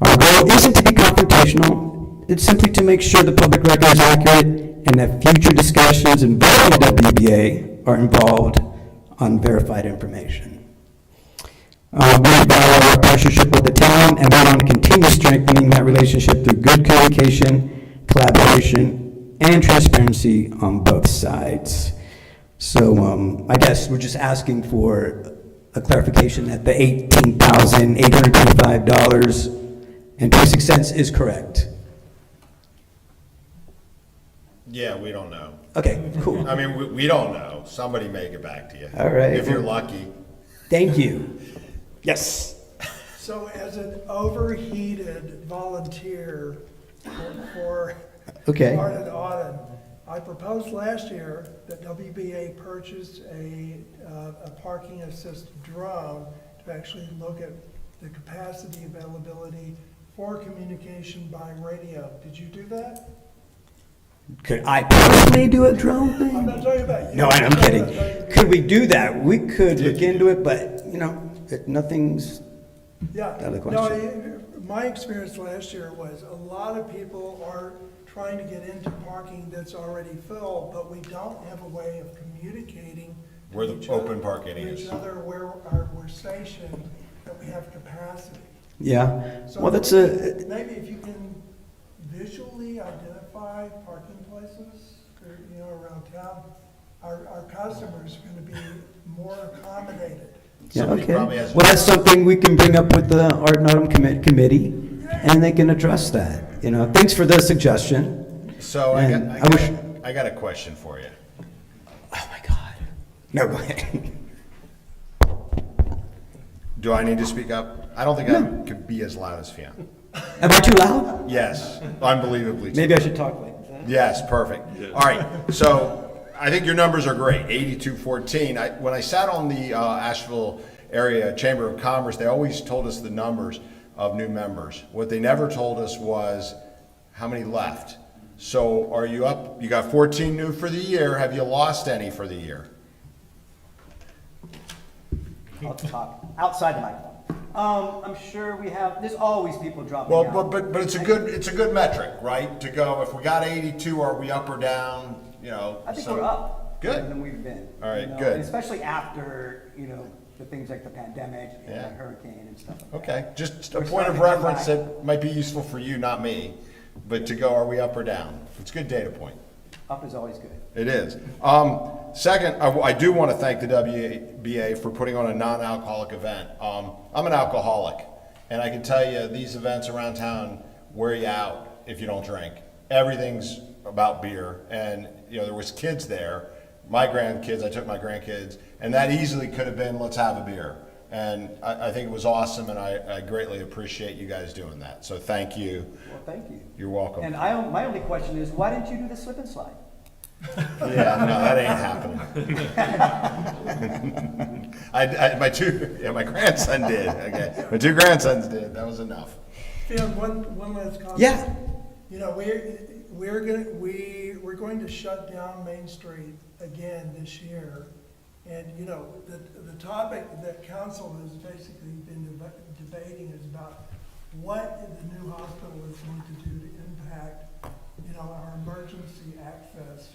Our goal isn't to be confrontational, it's simply to make sure the public record is accurate and that future discussions involving the WBA are involved on verified information. We value our partnership with the town, and we want to continue strengthening that relationship through good communication, collaboration, and transparency on both sides. So I guess we're just asking for a clarification that the $18,825.26 is correct. Yeah, we don't know. Okay, cool. I mean, we don't know. Somebody may get back to you. All right. If you're lucky. Thank you. Yes. So as an overheated volunteer for Okay. Arden Auden, I proposed last year that WBA purchase a parking assist drone to actually look at the capacity availability for communication by radio. Did you do that? Could I personally do a drone I'm thing? not talking about you. No, I'm kidding. Could we do that? We could look into it, but, nothing's Yeah. out of the No, question. my experience last year was a lot of people are trying to get into parking that's already filled, but we don't have a way of communicating to Where the each open other- parking to is. each other where we're stationed, that we have capacity. Yeah. So Well, that's maybe if you can visually identify parking places, or, around town, our customers are gonna be more accommodated. yeah, Somebody okay. probably has- Well, that's something we can bring up with the Art and Autumn Committee, and they can address that. Thanks for the suggestion. So And I wish- I got a question for you. Oh, my God. No, go ahead. Do I need to speak up? I don't think I could be as loud as Fionn. Am I too loud? Yes, unbelievably. Maybe I should talk like that. Yes, perfect. All right, so I think your numbers are great, 8214. When I sat on the Asheville Area Chamber of Commerce, they always told us the numbers of new members. What they never told us was how many left. So are you up, you got 14 new for the year, have you lost any for the year? I'll talk outside the microphone. I'm sure we have, there's always people dropping Well, out. but it's a good metric, right? To go, if we got 82, are we up or down, you know? I think so- we're up. Good. Than we've been. All right, you know, good. and especially after, the things like the pandemic and Yeah. the hurricane and stuff like that. Okay, just a We're point of starting to come reference back. that might be useful for you, not me, but to go, are we up or down? It's a good data point. Up is always good. It is. Second, I do want to thank the WBA for putting on a non-alcoholic event. I'm an alcoholic, and I can tell you, these events around town wear you out if you don't drink. Everything's about beer, and, there was kids there, my grandkids, I took my grandkids, and that easily could have been, let's have a beer. And I think it was awesome, and I greatly appreciate you guys doing that. So thank you. Well, thank you. You're welcome. And my only question is, why didn't you do the slip and slide? Yeah, no, that ain't happening. My grandson did, okay. My 2 grandsons did, that was enough. Tim, one last comment. Yeah. We're going to shut down Main Street again this year. And, the topic that council has basically been debating is about what the new hospital is going to do to impact, our emergency access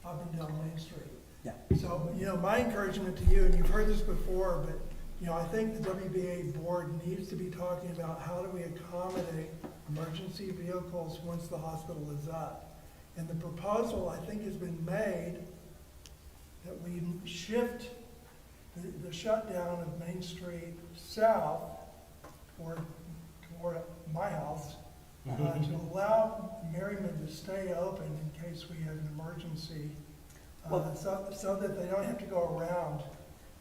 up and down Main Street. Yeah. So, my encouragement to you, and you've heard this before, but, I think the WBA board needs to be talking about how do we accommodate emergency vehicles once the hospital is up. And the proposal, I think, has been made that we shift the shutdown of Main Street south toward my house to allow Merriman to stay open in case we have an emergency, so that they don't have to go around.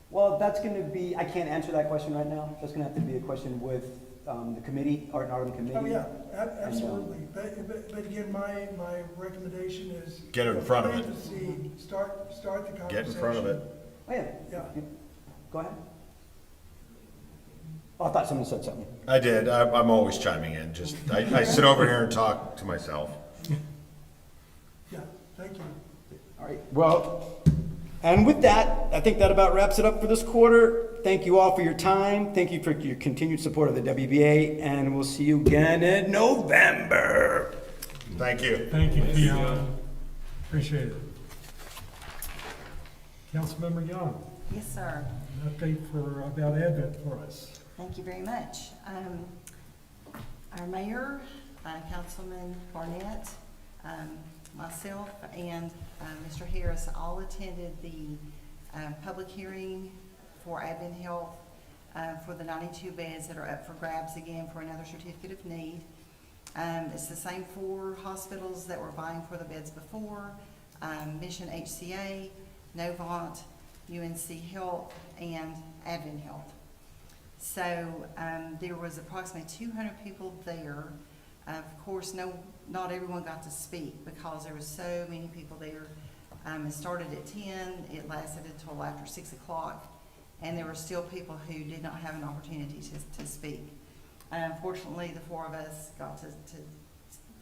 Well, that's going to be, I can't answer that question right now. That's going to have to be a question with the committee, Art and Arden Committee. Oh, yeah, absolutely. But again, my recommendation is. Get in front of it. To see, start the conversation. Get in front of it. Oh, yeah. Yeah. Go ahead. Oh, I thought someone said something. I did, I'm always chiming in, just, I sit over here and talk to myself. Yeah, thank you. All right, well, and with that, I think that about wraps it up for this quarter. Thank you all for your time. Thank you for your continued support of the WBA, and we'll see you again in November. Thank you. Thank you, Keon. Appreciate it. Councilmember Young, Yes, sir. an update about Advent for us. Thank you very much. Our mayor, Councilman Barnett, myself, and Mr. Harris all attended the public hearing for Advent Health for the 92 beds that are up for grabs again for another certificate of need. It's the same 4 hospitals that were vying for the beds before, Mission HCA, Novant, UNC Health, and Advent Health. So there was approximately 200 people there. Of course, not everyone got to speak because there were so many people there. It started at 10, it lasted until after 6 o'clock, and there were still people who did not have an opportunity to speak. Unfortunately, the 4 of us got to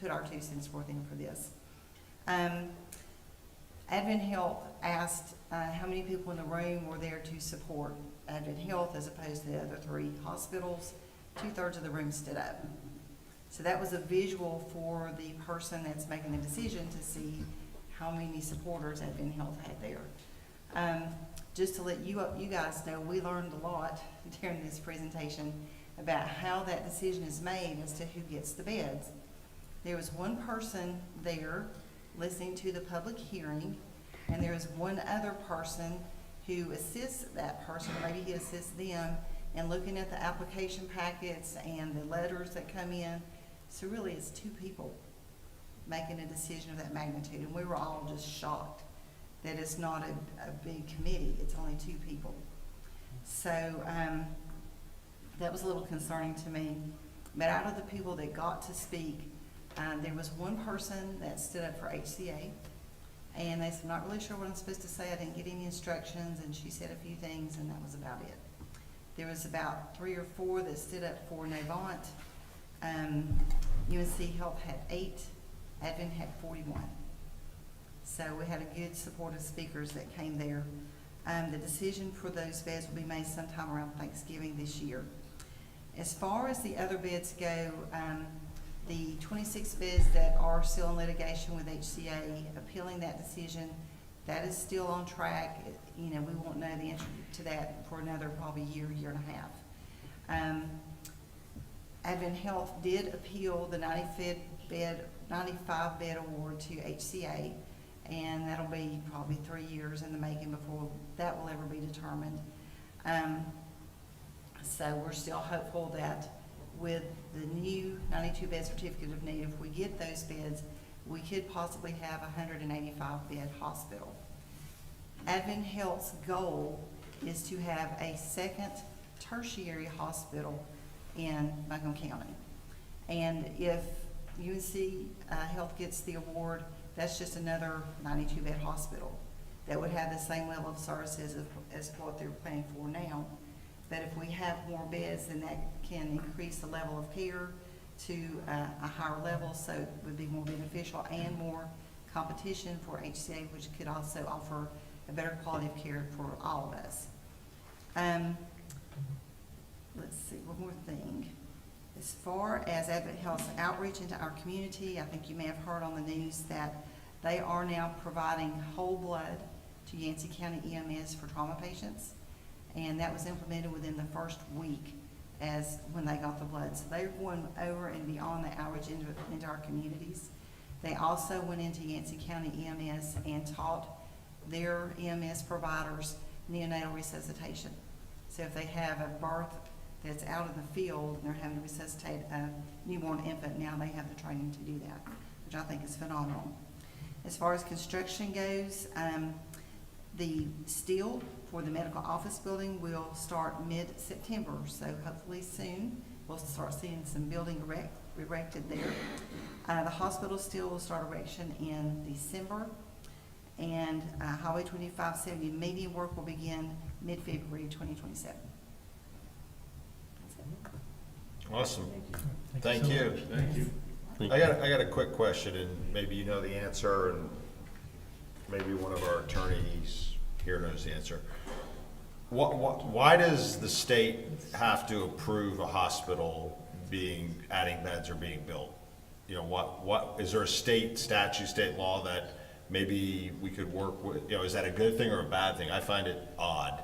put our 2 cents worth in for this. Advent Health asked how many people in the room were there to support Advent Health as opposed to the other 3 hospitals. 2/3 of the room stood up. So that was a visual for the person that's making the decision to see how many supporters Advent Health had there. Just to let you guys know, we learned a lot during this presentation about how that decision is made as to who gets the beds. There was one person there listening to the public hearing, and there was one other person who assists that person, or maybe he assists them, in looking at the application packets and the letters that come in. So really, it's 2 people making a decision of that magnitude, and we were all just shocked that it's not a big committee, it's only 2 people. So that was a little concerning to me. But out of the people that got to speak, there was one person that stood up for HCA, and they said, "I'm not really sure what I'm supposed to say, I didn't get any instructions," and she said a few things, and that was about it. There was about 3 or 4 that stood up for Novant. UNC Health had 8, Advent had 41. So we had a good support of speakers that came there. The decision for those beds will be made sometime around Thanksgiving this year. As far as the other beds go, the 26 beds that are still in litigation with HCA, appealing that decision, that is still on track. You know, we won't know the answer to that for another probably year and a half. Advent Health did appeal the 95 bed award to HCA, and that'll be probably 3 years in the making before that will ever be determined. So we're still hopeful that with the new 92 bed certificate of need, if we get those beds, we could possibly have a 185 bed hospital. Advent Health's goal is to have a second tertiary hospital in Montgomery County. And if UNC Health gets the award, that's just another 92 bed hospital that would have the same level of services as what they're planning for now. But if we have more beds, then that can increase the level of care to a higher level, so it would be more beneficial and more competition for HCA, which could also offer a better quality of care for all of us. Let's see, one more thing. As far as Advent Health's outreach into our community, I think you may have heard on the news that they are now providing whole blood to Yancey County EMS for trauma patients. And that was implemented within the first week as when they got the blood. So they're going over and beyond the outreach into our communities. They also went into Yancey County EMS and taught their EMS providers neonatal resuscitation. So if they have a birth that's out in the field and they're having to resuscitate a newborn infant, now they have the training to do that, which I think is phenomenal. As far as construction goes, the steel for the medical office building will start mid-September, so hopefully soon we'll start seeing some building erected there. The hospital steel will start erection in December, and Highway 2570 median work will begin mid-February 2027. Awesome. Thank Thank you so you. much. Thank you. I got a quick question, and maybe you know the answer, and maybe one of our attorneys here knows the answer. Why does the state have to approve a hospital adding beds or being built? You know, what is there a state statute, state law that maybe we could work with? You know, is that a good thing or a bad thing? I find it odd.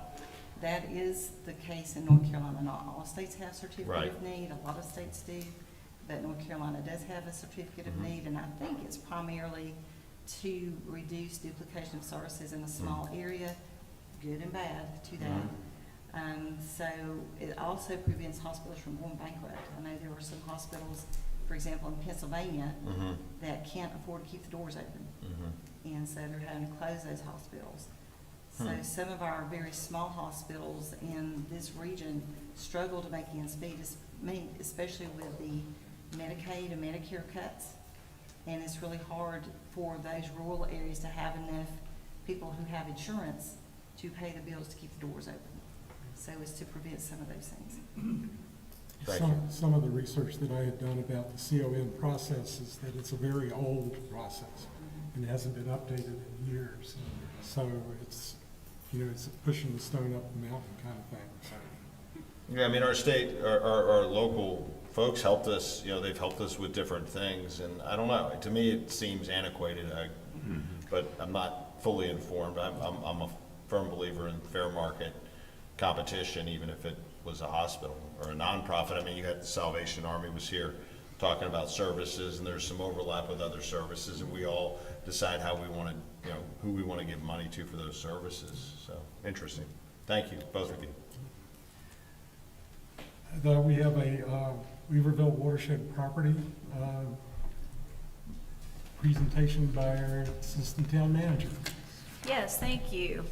That is the case in North Carolina. Not all states have certificate Right. of need. A lot of states do, but North Carolina does have a certificate of need, and I think it's primarily to reduce duplication of services in a small area, good and bad to that. So it also prevents hospitals from going bankrupt. I know there were some hospitals, for example, in Pennsylvania, that can't afford to keep the doors open. And so they're having to close those hospitals. So some of our very small hospitals in this region struggle to make ends meet, especially with the Medicaid and Medicare cuts. And it's really hard for those rural areas to have enough people who have insurance to pay the bills to keep the doors open. So it's to prevent some of those things. Thank you. Some of the research that I had done about the CON process is that it's a very old process and it hasn't been updated in years. So it's, you know, it's pushing the stone up the mountain kind of thing. So, Yeah, I mean, our state, our local folks helped us, you know, they've helped us with different things, and I don't know, to me, it seems antiquated, but I'm not fully informed. I'm a firm believer in fair market competition, even if it was a hospital or a nonprofit. I mean, you had the Salvation Army was here talking about services, and there's some overlap with other services, and we all decide how we want to, you know, who we want to give money to for those services. So, interesting. Thank you, both of you. we have a Weaverville watershed property presentation by our assistant town manager. Yes, thank you.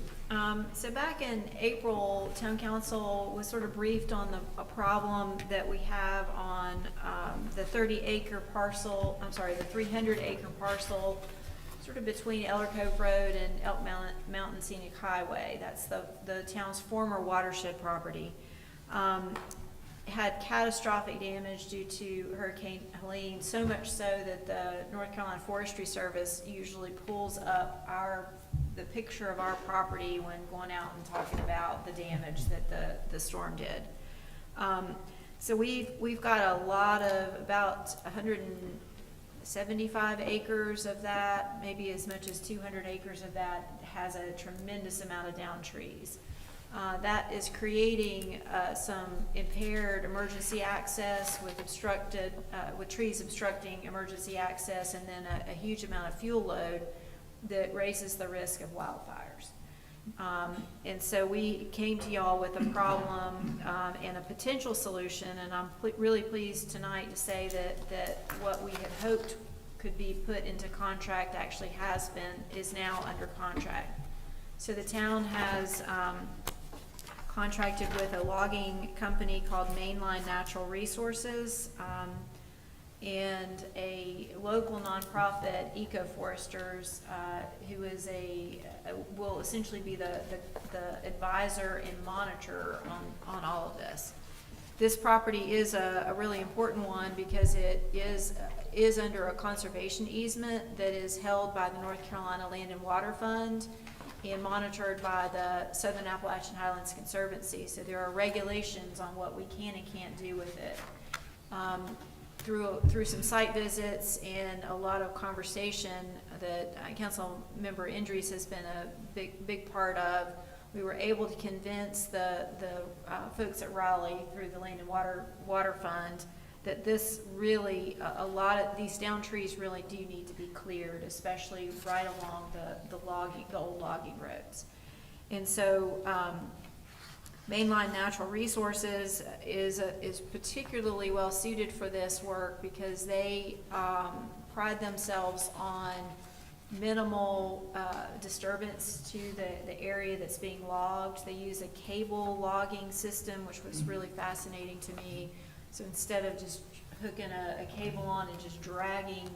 So back in April, town council was sort of briefed on a problem that we have on the 30-acre parcel, the 300-acre parcel, sort of between Eller Cove Road and Elk Mountain Scenic Highway. That's the town's former watershed property. Had catastrophic damage due to Hurricane Helene, so much so that the North Carolina Forestry Service usually pulls up our the picture of our property when going out and talking about the damage that the storm did. So we've got a lot of, about 175 acres of that, maybe as much as 200 acres of that has a tremendous amount of down trees. That is creating some impaired emergency access with trees obstructing emergency access, and then a huge amount of fuel load that raises the risk of wildfires. And so we came to y'all with a problem and a potential solution, and I'm really pleased tonight to say that what we had hoped could be put into contract actually is now under contract. So the town has contracted with a logging company called Mainline Natural Resources, and a local nonprofit, Ecoforesters, who is will essentially be the advisor and monitor on all of this. This property is a really important one because it is under a conservation easement that is held by the North Carolina Land and Water Fund and monitored by the Southern Appalachian Highlands Conservancy. So there are regulations on what we can and can't do with it. Through some site visits and a lot of conversation that Council Member Indries has been a big part of, we were able to convince the folks at Raleigh through the Land and Water Fund that this really, a lot of these down trees really do need to be cleared, especially right along the old logging roads. And so Mainline Natural Resources is particularly well suited for this work because they pride themselves on minimal disturbance to the area that's being logged. They use a cable logging system, which was really fascinating to me. So instead of just hooking a cable on and just dragging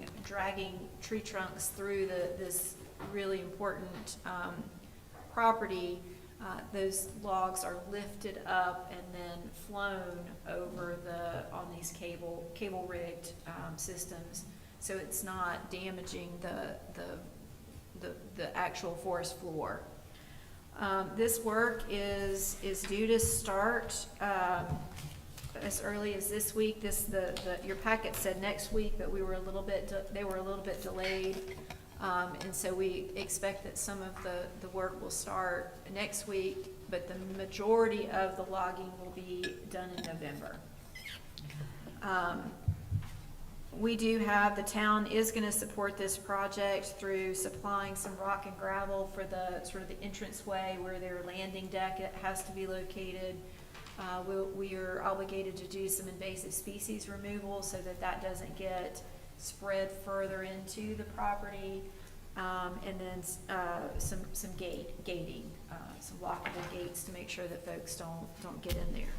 tree trunks through this really important property, those logs are lifted up and then flown over on these cable rigged systems, so it's not damaging the actual forest floor. This work is due to start as early as this week. Your packet said next week, but they were a little bit delayed. And so we expect that some of the work will start next week, but the majority of the logging will be done in November. The town is going to support this project through supplying some rock and gravel for the sort of the entranceway where their landing deck has to be located. We are obligated to do some invasive species removal so that doesn't get spread further into the property, and then some gating, some lockable gates to make sure that folks don't get in there.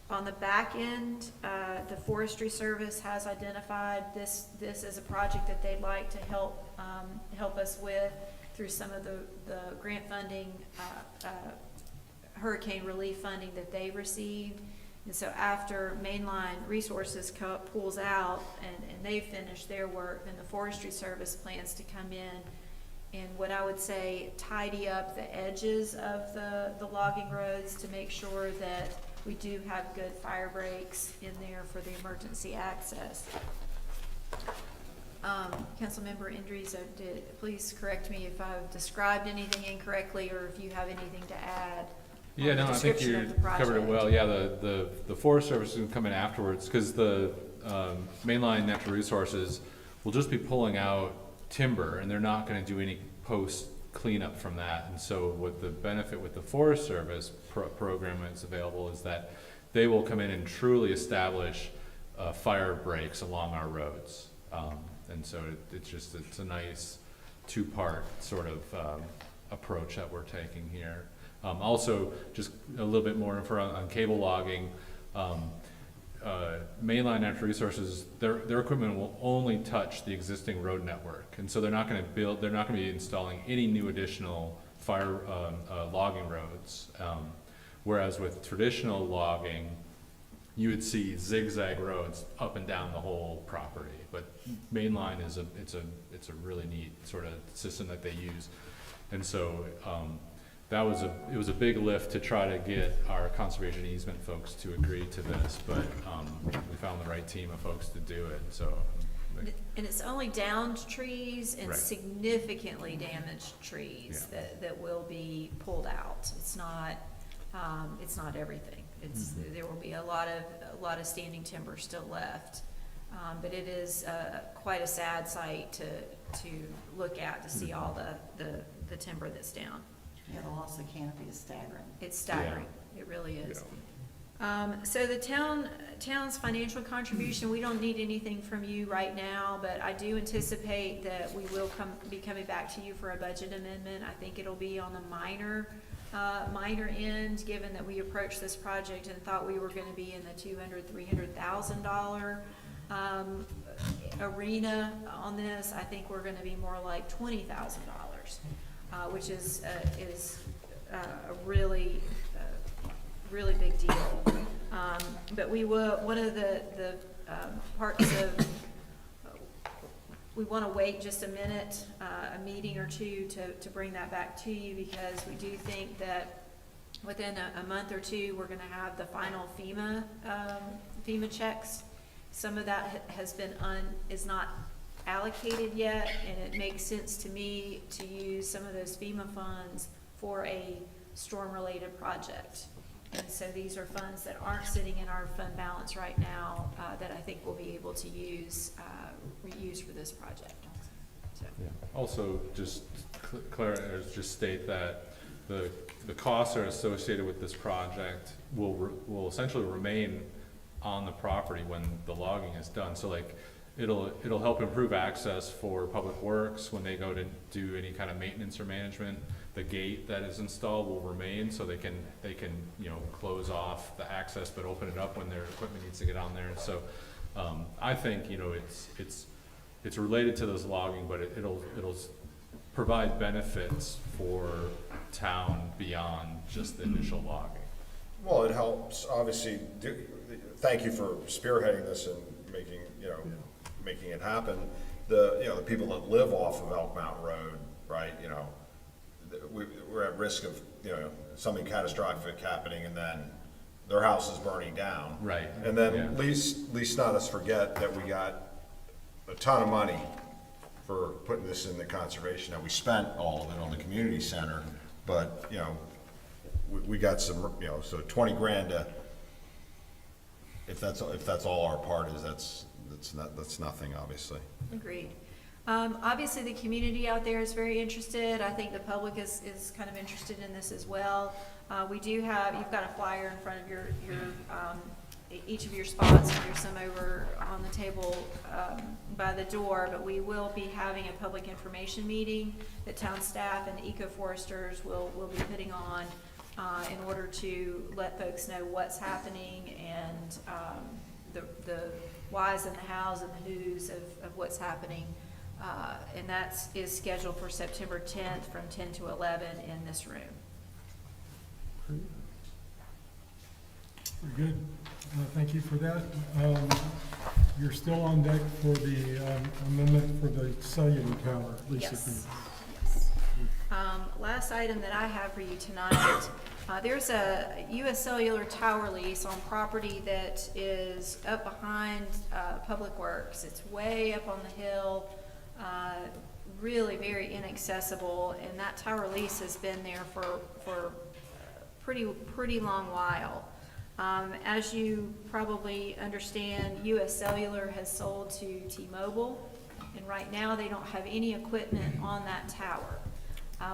On the back end, the Forestry Service has identified this as a project that they'd like to help us with through some of the grant funding, hurricane relief funding that they received. And so after Mainline Resources pulls out and they've finished their work, then the Forestry Service plans to come in and what I would say tidy up the edges of the logging roads to make sure that we do have good fire breaks in there for the emergency access. Councilmember Indries, please correct me if I've described anything incorrectly or if you have anything to add. Yeah, no, I think you covered it well. Yeah, the Forest Service is going to come in afterwards because the Mainline Natural Resources will just be pulling out timber and they're not going to do any post cleanup from that. And so what the benefit with the Forest Service program that's available is that they will come in and truly establish fire breaks along our roads. And so it's a nice two-part sort of approach that we're taking here. Also, just a little bit more info on cable logging. Mainline Natural Resources, their equipment will only touch the existing road network, and so they're not going to be installing any new additional fire logging roads. Whereas with traditional logging, you would see zigzag roads up and down the whole property. But Mainline is it's a really neat sort of system that they use. And so, it was a big lift to try to get our conservation easement folks to agree to this, but, we found the right team of folks to do it, so. And it's only downed trees and Right. significantly damaged trees Yeah. that will be pulled out. It's not everything. There will be a lot of standing timber still left. But it is, quite a sad sight to look at, to see all the timber that's down. Yeah, the loss of canopy is staggering. It's staggering. It really is. So the town's financial contribution, we don't need anything from you right now, but I do anticipate that we will be coming back to you for a budget amendment. I think it'll be on the minor end, given that we approached this project and thought we were gonna be in the $200,000-300,000 arena on this. I think we're gonna be more like $20,000, which is a really big deal. But we will, one of the parts of, we want to wait just a minute, a meeting or two to bring that back to you, because we do think that within a month or two, we're going to have the final FEMA checks. Some of that is not allocated yet, and it makes sense to me to use some of those FEMA funds for a storm-related project. And so these are funds that aren't sitting in our fund balance right now, that I think we'll be able to reuse for this project. So. Yeah. Also, just just state that the costs are associated with this project will essentially remain on the property when the logging is done. So like, it'll help improve access for public works when they go to do any kind of maintenance or management. The gate that is installed will remain, so they can close off the access but open it up when their equipment needs to get on there. And so I think it's related to this logging, but it'll provide benefits for town beyond just the initial logging. Well, it helps, obviously, thank you for spearheading this and making it happen. The people that live off of Elk Mountain Road, right, we're at risk of, something catastrophic happening and then their house is burning down. Right. And then Yeah. at least not us forget that we got a ton of money for putting this in the conservation, that we spent all of it on the community center, but, we got some, so 20 grand if that's all our part is, that's nothing, obviously. Agreed. Obviously, the community out there is very interested. I think the public is kind of interested in this as well. We do have, you've got a flyer in front of your each of your spots, and there's some over on the table by the door, but we will be having a public information meeting that town staff and eco-foresters will be putting on in order to let folks know what's happening and the whys and the hows and the whos of what's happening. And that is scheduled for September 10th from 10 to 11 in this room. Very good. Thank you for that. You're still on deck for the amendment for the cellular tower, Lisa. Yes. Yes. Last item that I have for you tonight, there's a U.S. Cellular tower lease on property that is up behind Public Works. It's way up on the hill, really very inaccessible, and that tower lease has been there for pretty long while. As you probably understand, U.S. Cellular has sold to T-Mobile, and right now they don't have any equipment on that tower.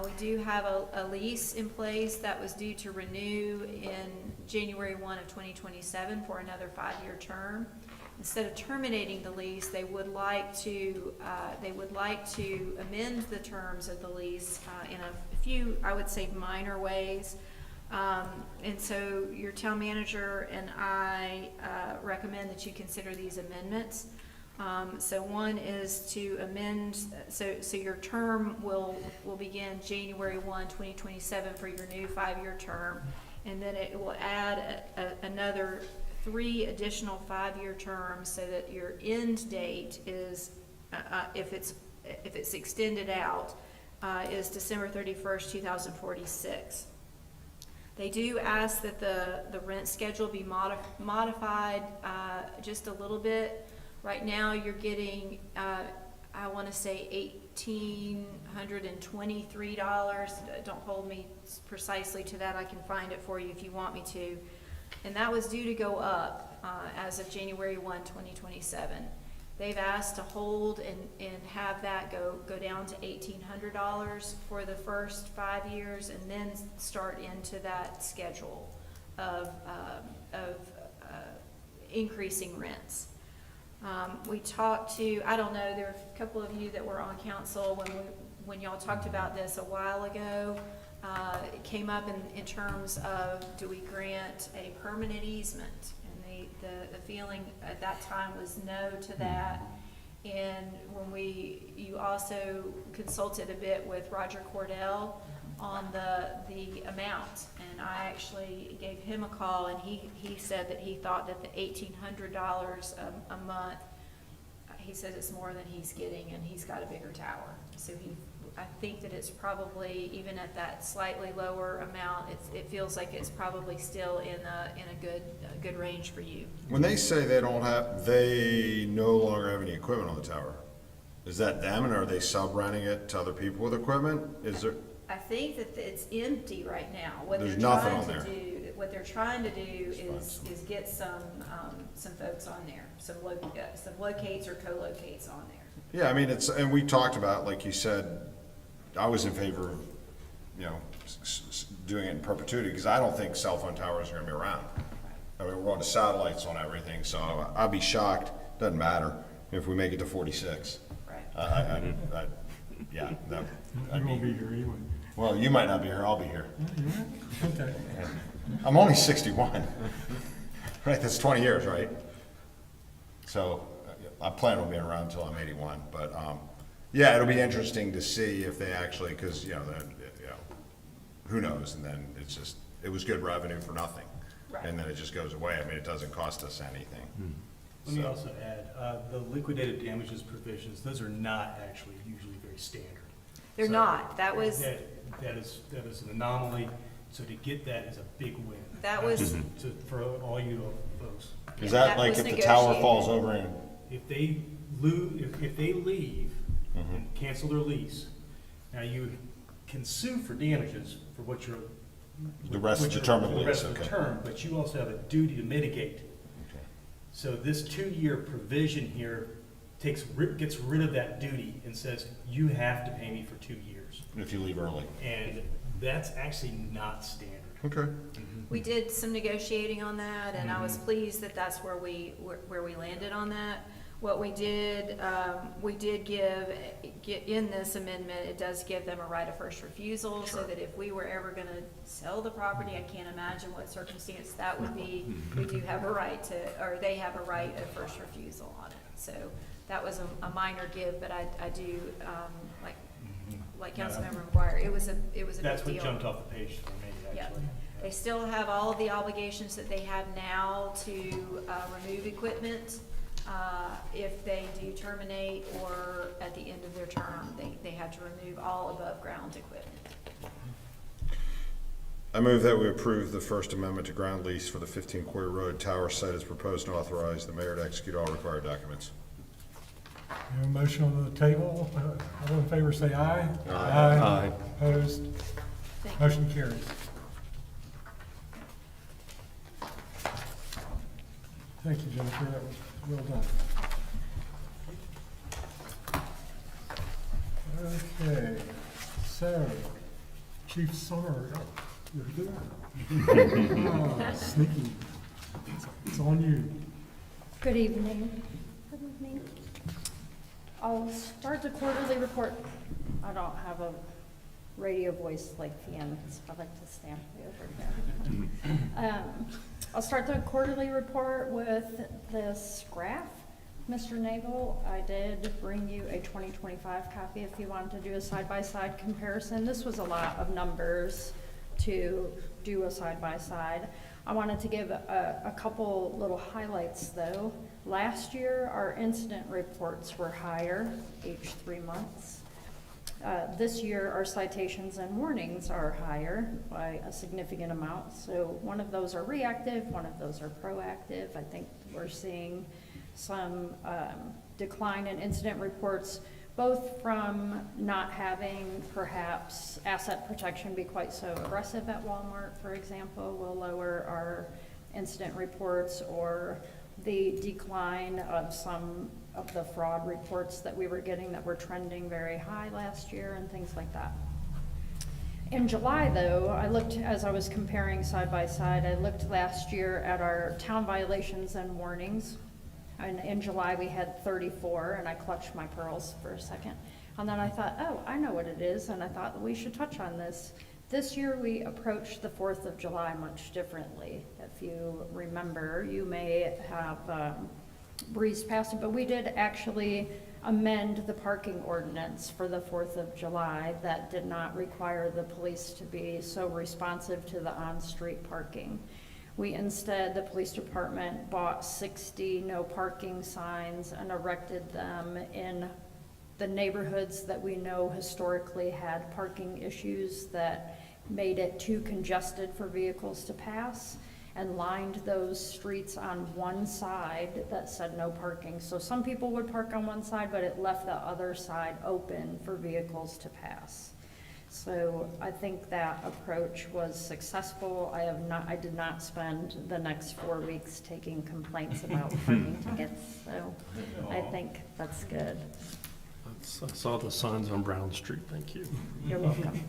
We do have a lease in place that was due to renew in January 1 of 2027 for another 5-year term. Instead of terminating the lease, they would like to amend the terms of the lease in a few, I would say, minor ways. And so your town manager and I recommend that you consider these amendments. So one is to amend, so your term will begin January 1, 2027 for your new 5-year term. And then it will add another 3 additional 5-year terms so that your end date is, if it's extended out, is December 31st, 2046. They do ask that the rent schedule be modified just a little bit. Right now, you're getting, I want to say $1,823. Don't hold me precisely to that. I can find it for you if you want me to. And that was due to go up as of January 1, 2027. They've asked to hold and have that go down to $1,800 for the first 5 years, and then start into that schedule of increasing rents. We talked to, I don't know, there are a couple of you that were on council when y'all talked about this a while ago. It came up in terms of, do we grant a permanent easement? And the feeling at that time was no to that. And when you also consulted a bit with Roger Cordell on the amount, and I actually gave him a call, and he said that he thought that the $1,800 a month, he says it's more than he's getting, and he's got a bigger tower. So I think that it's probably, even at that slightly lower amount, it feels like it's probably still in a good range for you. When they say they no longer have any equipment on the tower, is that them, and are they sub-renting it to other people with equipment? Is there? I think that it's empty right now. There's nothing on there. What they're trying to do is get some folks on there, some locates or co-locates on there. Yeah, I mean, and we talked about, like you said, I was in favor of, doing it in perpetuity, because I don't think cell phone towers are gonna be around. I mean, we're going to satellites on everything, so I'd be shocked, doesn't matter, if we make it to 46. Right. You won't be here anyway. Well, you might not be here, I'll be here. Okay. I'm only 61. Right, that's 20 years, right? So I plan on being around until I'm 81, but, yeah, it'll be interesting to see if they actually, because, who knows, and then it was good revenue for nothing. Right. And then it just goes away. I mean, it doesn't cost us anything. Let me also add, the liquidated damages provisions, those are not actually usually very standard. They're not. That was. That is an anomaly, so to get that is a big win. That was. For all you folks. Is that like was if the tower negotiated. falls over and? If they leave and cancel their lease, now you can sue for damages for what you're. The rest of the term of the The rest lease, of the okay. term, but you also have a duty to mitigate. Okay. So this 2-year provision here gets rid of that duty and says, you have to pay me for 2 years. If you leave early. And that's actually not standard. Okay. We did some negotiating on that, and I was pleased that that's where we landed on that. What we did get in this amendment, it does give them a right of first refusal, so that if we were ever gonna sell the property, I can't imagine what circumstance that would be. We do have a right to, or they have a right of first refusal on it. So that was a minor give, but I do, like Councilmember McGuire, it was a big deal. That's what jumped off the page for me, Yeah. actually. They still have all of the obligations that they have now to remove equipment if they do terminate, or at the end of their term, they have to remove all above-ground equipment. I move that we approve the First Amendment to ground lease for the 15 Quarry Road Tower site as proposed, and authorize the mayor to execute all required documents. We have a motion on the table. All in favor, say aye. Aye. Opposed? Thank you. Motion carries. Thank you, Jennifer. That was well done. Okay, so Chief Summer, you're here. Sneaky. It's on you. Good evening. Good evening. I'll start the quarterly report. I don't have a radio voice like Fiona, so I like to stand way over here. I'll start the quarterly report with this graph. Mr. Nagel, I did bring you a 2025 copy if you wanted to do a side-by-side comparison. This was a lot of numbers to do a side-by-side. I wanted to give a couple little highlights though. Last year, our incident reports were higher each 3 months. This year, our citations and warnings are higher by a significant amount. So one of those are reactive, one of those are proactive. I think we're seeing some decline in incident reports, both from not having perhaps asset protection be quite so aggressive at Walmart, for example, will lower our incident reports, or the decline of some of the fraud reports that we were getting that were trending very high last year and things like that. In July, though, I looked, as I was comparing side by side, I looked last year at our town violations and warnings. And in July, we had 34, and I clutched my pearls for a second. And then I thought, oh, I know what it is, and I thought that we should touch on this. This year, we approached the 4th of July much differently. If you remember, you may have breezed past it, but we did actually amend the parking ordinance for the 4th of July that did not require the police to be so responsive to the on-street parking. We instead, the police department bought 60 no parking signs and erected them in the neighborhoods that we know historically had parking issues that made it too congested for vehicles to pass, and lined those streets on one side that said no parking. So some people would park on one side, but it left the other side open for vehicles to pass. So I think that approach was successful. I did not spend the next 4 weeks taking complaints about parking tickets, so I think that's good. I saw the signs on Brown Street, thank you. You're welcome.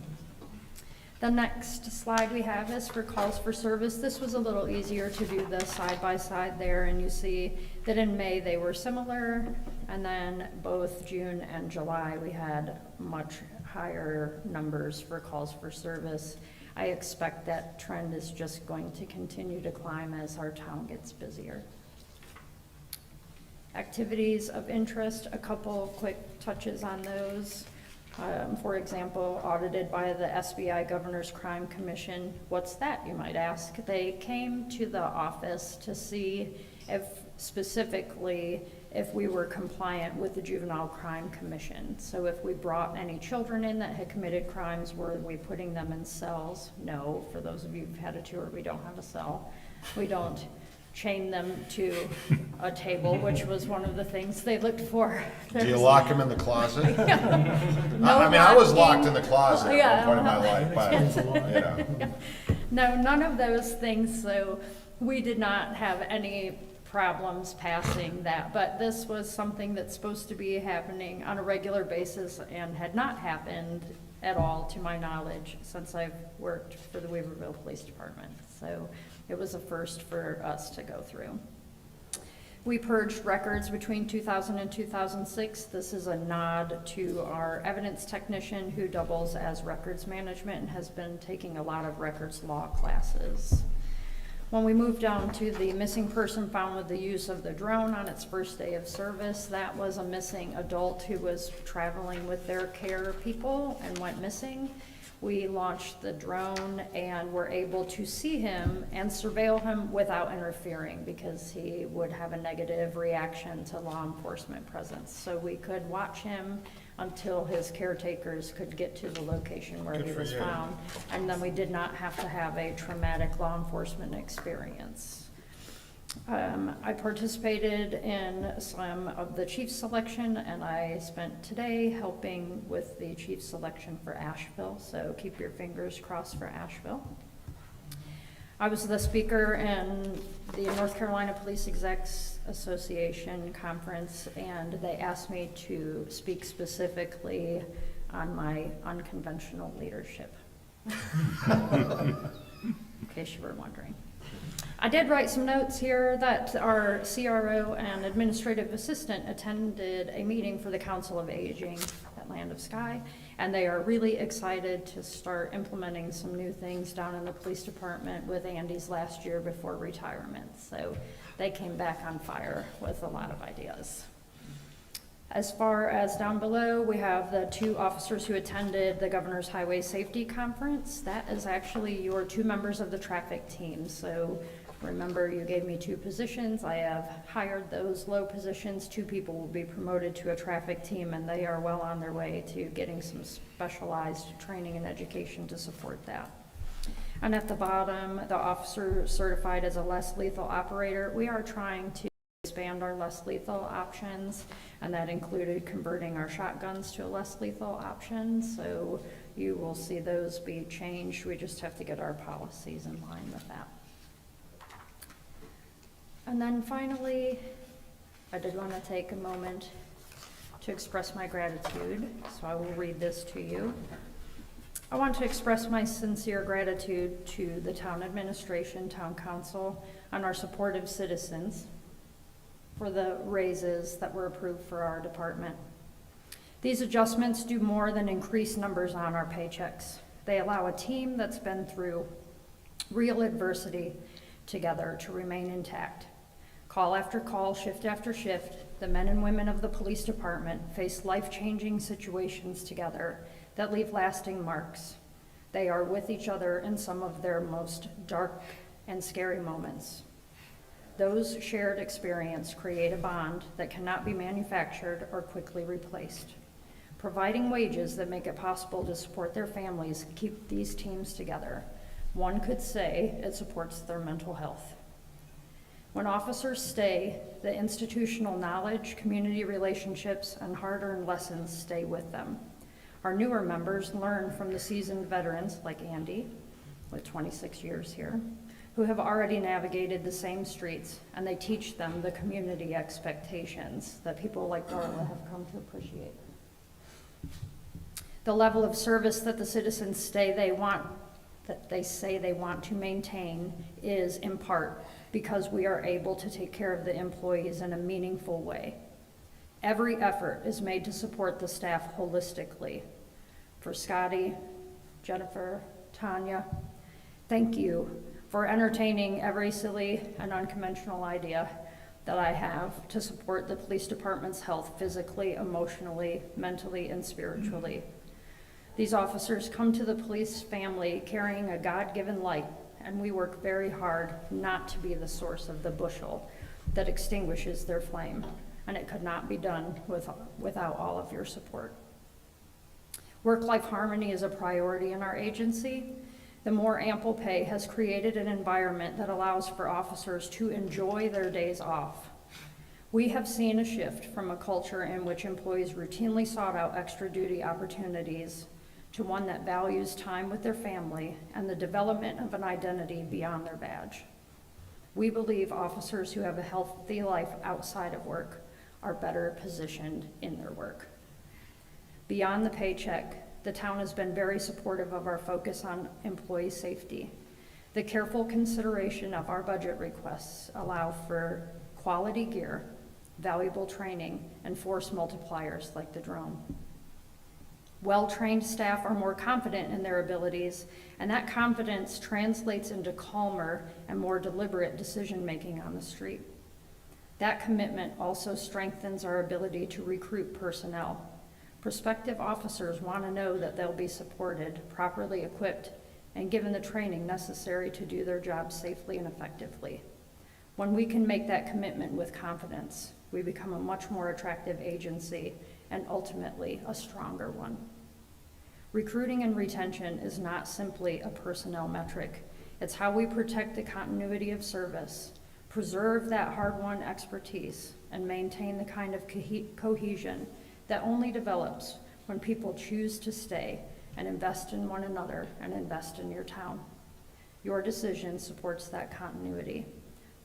The next slide we have is for calls for service. This was a little easier to do the side by side there, and you see that in May they were similar, and then both June and July we had much higher numbers for calls for service. I expect that trend is just going to continue to climb as our town gets busier. Activities of interest, a couple quick touches on those. For example, audited by the SBI Governor's Crime Commission. What's that, you might ask? They came to the office to see if specifically if we were compliant with the Juvenile Crime Commission. So if we brought any children in that had committed crimes, were we putting them in cells? No. For those of you who've had a tour, we don't have a cell. We don't chain them to a table, which was one of the things they looked for. Do you lock them in the closet? No I mean, I was locking. locked in the closet at one point in my life, but, you know. No, none of those things, so we did not have any problems passing that, but this was something that's supposed to be happening on a regular basis and had not happened at all, to my knowledge, since I've worked for the Weaverville Police Department. So it was a first for us to go through. We purged records between 2000 and 2006. This is a nod to our evidence technician who doubles as records management and has been taking a lot of records law classes. When we moved down to the missing person found with the use of the drone on its first day of service, that was a missing adult who was traveling with their care people and went missing. We launched the drone and were able to see him and surveil him without interfering, because he would have a negative reaction to law enforcement presence. So we could watch him until his caretakers could get to the location where he was found. And then we did not have to have a traumatic law enforcement experience. I participated in some of the chief selection, and I spent today helping with the chief selection for Asheville, so keep your fingers crossed for Asheville. I was the speaker in the North Carolina Police Execs Association conference, and they asked me to speak specifically on my unconventional leadership. In case you were wondering. I did write some notes here that our CRO and administrative assistant attended a meeting for the Council of Aging at Land of Sky, and they are really excited to start implementing some new things down in the police department with Andy's last year before retirement. So they came back on fire with a lot of ideas. As far as down below, we have the 2 officers who attended the Governor's Highway Safety Conference. That is actually your 2 members of the traffic team. So remember, you gave me 2 positions. I have hired those low positions. 2 people will be promoted to a traffic team, and they are well on their way to getting some specialized training and education to support that. And at the bottom, the officer certified as a less lethal operator. We are trying to expand our less lethal options, and that included converting our shotguns to a less lethal option. So you will see those be changed. We just have to get our policies in line with that. And then finally, I did want to take a moment to express my gratitude, so I will read this to you. I want to express my sincere gratitude to the town administration, town council, and our supportive citizens for the raises that were approved for our department. These adjustments do more than increase numbers on our paychecks. They allow a team that's been through real adversity together to remain intact. Call after call, shift after shift, the men and women of the police department face life-changing situations together that leave lasting marks. They are with each other in some of their most dark and scary moments. Those shared experiences create a bond that cannot be manufactured or quickly replaced. Providing wages that make it possible to support their families keep these teams together. One could say it supports their mental health. When officers stay, the institutional knowledge, community relationships, and hard-earned lessons stay with them. Our newer members learn from the seasoned veterans like Andy, with 26 years here, who have already navigated the same streets, and they teach them the community expectations that people like Darla have come to appreciate. The level of service that the citizens say they want to maintain is in part because we are able to take care of the employees in a meaningful way. Every effort is made to support the staff holistically. For Scotty, Jennifer, Tanya, thank you for entertaining every silly and unconventional idea that I have to support the police department's health physically, emotionally, mentally, and spiritually. These officers come to the police family carrying a God-given light, and we work very hard not to be the source of the bushel that extinguishes their flame, and it could not be done without all of your support. Work-life harmony is a priority in our agency. The more ample pay has created an environment that allows for officers to enjoy their days off. We have seen a shift from a culture in which employees routinely sought out extra duty opportunities to one that values time with their family and the development of an identity beyond their badge. We believe officers who have a healthy life outside of work are better positioned in their work. Beyond the paycheck, the town has been very supportive of our focus on employee safety. The careful consideration of our budget requests allow for quality gear, valuable training, and force multipliers like the drone. Well-trained staff are more confident in their abilities, and that confidence translates into calmer and more deliberate decision-making on the street. That commitment also strengthens our ability to recruit personnel. Prospective officers want to know that they'll be supported, properly equipped, and given the training necessary to do their job safely and effectively. When we can make that commitment with confidence, we become a much more attractive agency and ultimately a stronger one. Recruiting and retention is not simply a personnel metric. It's how we protect the continuity of service, preserve that hard-won expertise, and maintain the kind of cohesion that only develops when people choose to stay and invest in one another and invest in your town. Your decision supports that continuity.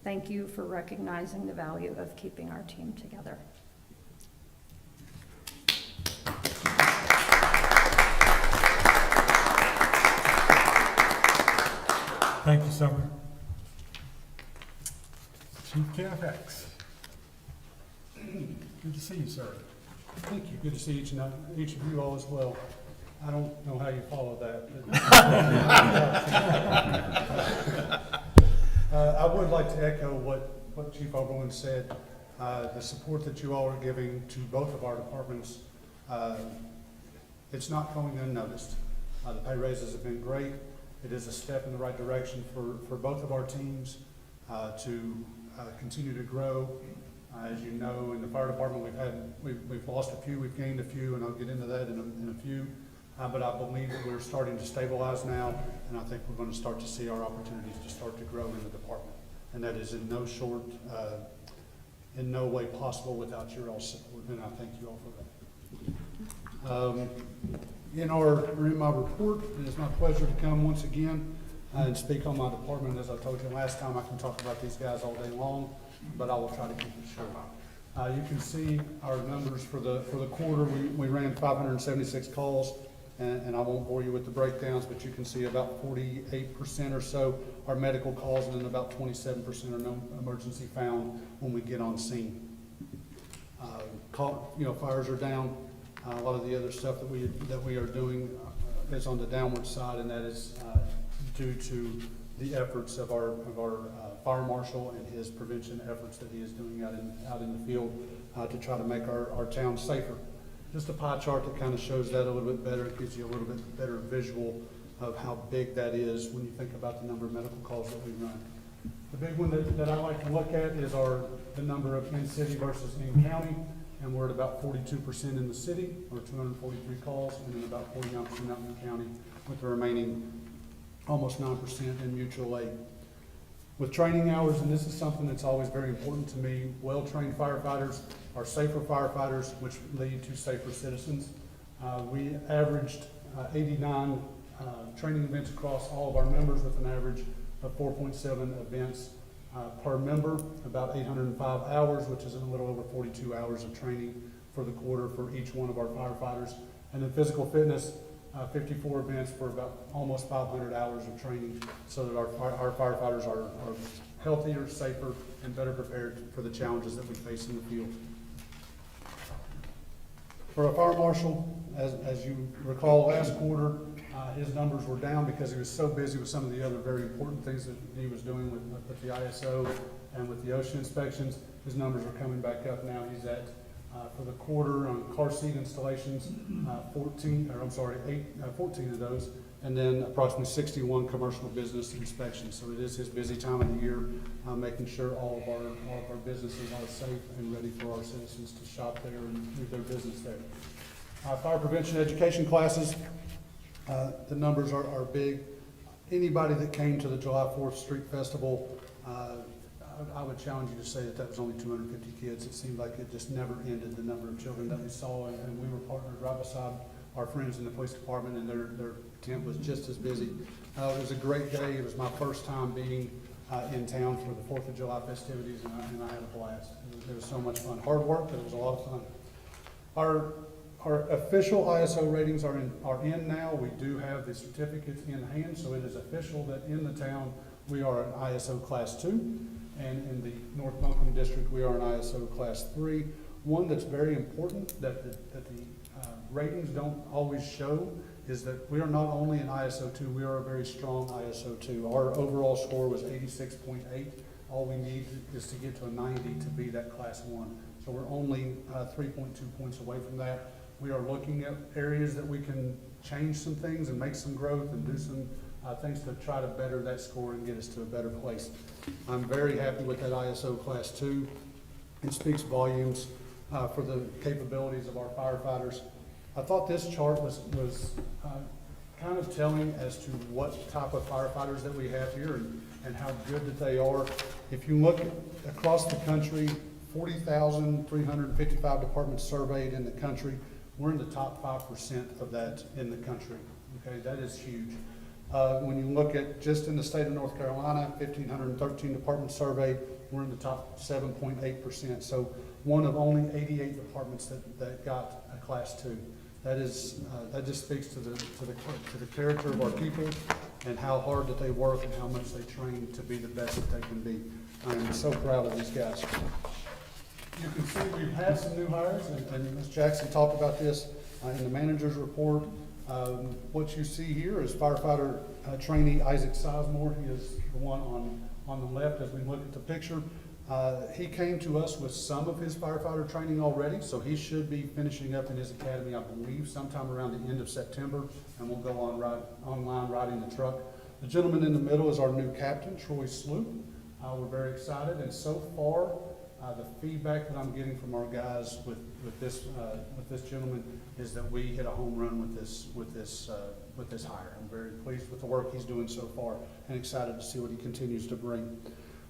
Thank you for recognizing the value of keeping our team together. Thank you, Summer. Chief Cafex. Good to see you, sir. Thank you. Good to see each of you all as well. I don't know how you follow that. I would like to echo what Chief Oberlin said. the support that you all are giving to both of our departments, it's not going unnoticed. The pay raises have been great. It is a step in the right direction for both of our teams to continue to grow. As you know, in the fire department, we've lost a few, we've gained a few, and I'll get into that in a few. But I believe that we're starting to stabilize now, and I think we're going to start to see our opportunities to start to grow in the department. And that is in no way possible without your all support, and I thank you all for that. In my report, it is my pleasure to come once again and speak on my department. As I told you last time, I can talk about these guys all day long, but I will try to keep it short. You can see our numbers for the quarter. We ran 576 calls, and I won't bore you with the breakdowns, but you can see about 48% or so are medical calls, and then about 27% are no emergency found when we get on scene. Fires are down. A lot of the other stuff that we are doing is on the downward side, and that is due to the efforts of our fire marshal and his prevention efforts that he is doing out in the field to try to make our town safer. Just a pie chart that kind of shows that a little bit better. It gives you a little bit better visual of how big that is when you think about the number of medical calls that we run. The big one that I like to look at is the number of in-city versus in-county, and we're at about 42% in the city, or 243 calls, and then about 49% out in the county, with the remaining almost 9% in mutual aid. With training hours, and this is something that's always very important to me, well-trained firefighters are safer firefighters, which lead to safer citizens. We averaged 89 training events across all of our members, with an average of 4.7 events per member, about 805 hours, which is a little over 42 hours of training for the quarter for each one of our firefighters. And then physical fitness, 54 events for about almost 500 hours of training, so that our firefighters are healthier, safer, and better prepared for the challenges that we face in the field. For a fire marshal, as you recall, last quarter, his numbers were down because he was so busy with some of the other very important things that he was doing with the ISO and with the OSHA inspections. His numbers are coming back up now. He's at, for the quarter on car seat installations, 14 of those, and then approximately 61 commercial business inspections. So it is his busy time of the year, making sure all of our businesses are safe and ready for our citizens to shop there and do their business there. Fire prevention education classes, the numbers are big. Anybody that came to the July 4th Street Festival, I would challenge you to say that was only 250 kids. It seemed like it just never ended, the number of children that we saw, and we were partnered right beside our friends in the police department, and their tent was just as busy. It was a great day. It was my first time being in town for the 4th of July festivities, and I had a blast. It was so much fun. Hard work, but it was a lot of fun. Our official ISO ratings are in now. We do have the certificates in hand, so it is official that in the town we are an ISO Class 2, and in the North Buncombe District we are an ISO Class 3. One that's very important that the ratings don't always show is that we are not only an ISO 2, we are a very strong ISO 2. Our overall score was 86.8. All we need is to get to a 90 to be that Class 1. So we're only 3.2 points away from that. We are looking at areas that we can change some things and make some growth and do some things to try to better that score and get us to a better place. I'm very happy with that ISO Class 2. It speaks volumes for the capabilities of our firefighters. I thought this chart was kind of telling as to what type of firefighters that we have here and how good that they are. If you look across the country, 40,355 departments surveyed in the country. We're in the top 5% of that in the country. Okay, that is huge. When you look at just in the state of North Carolina, 1,513 departments surveyed, we're in the top 7.8%. So one of only 88 departments that got a Class 2. That just speaks to the character of our people and how hard that they work and how much they train to be the best that they can be. I am so proud of these guys. You can see we've had some new hires, and Ms. Jackson talked about this in the manager's report. What you see here is firefighter trainee Isaac Sizemore. He is the one on the left as we look at the picture. He came to us with some of his firefighter training already, so he should be finishing up in his academy, I believe, sometime around the end of September, and we'll go online riding the truck. The gentleman in the middle is our new captain, Troy Sloop. We're very excited, and so far, the feedback that I'm getting from our guys with this gentleman is that we hit a home run with this hire. I'm very pleased with the work he's doing so far and excited to see what he continues to bring.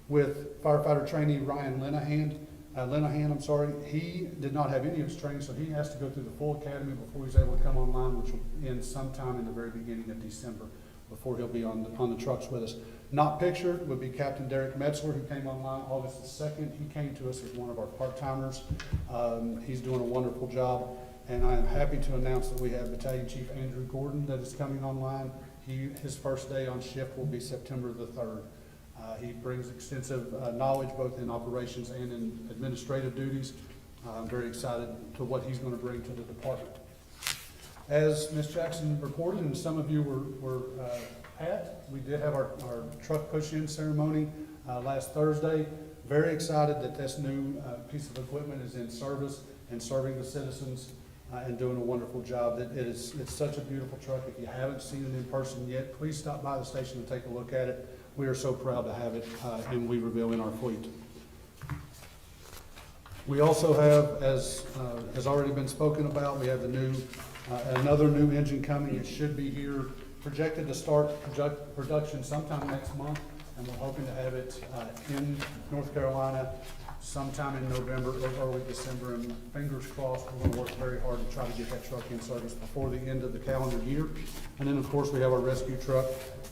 With firefighter trainee Ryan Lenahan, he did not have any of his training, so he has to go through the full academy before he's able to come online, which will end sometime in the very beginning of December, before he'll be on the trucks with us. Not pictured would be Captain Derek Metzler, who came online August the 2nd. He came to us as one of our part-timers. He's doing a wonderful job, and I am happy to announce that we have Battalion Chief Andrew Gordon that is coming online. His first day on shift will be September the 3rd. He brings extensive knowledge both in operations and in administrative duties. I'm very excited to what he's going to bring to the department. As Ms. Jackson reported, and some of you were at, we did have our truck push-in ceremony last Thursday. Very excited that this new piece of equipment is in service and serving the citizens and doing a wonderful job. It's such a beautiful truck. If you haven't seen it in person yet, please stop by the station and take a look at it. We are so proud to have it in Weaverville in our fleet. We also have, as has already been spoken about, we have another new engine coming. It should be here, projected to start production sometime next month, and we're hoping to have it in North Carolina sometime in November or early December, and fingers crossed, we're going to work very hard to try to get that truck in service before the end of the calendar year. And then, of course, we have our rescue truck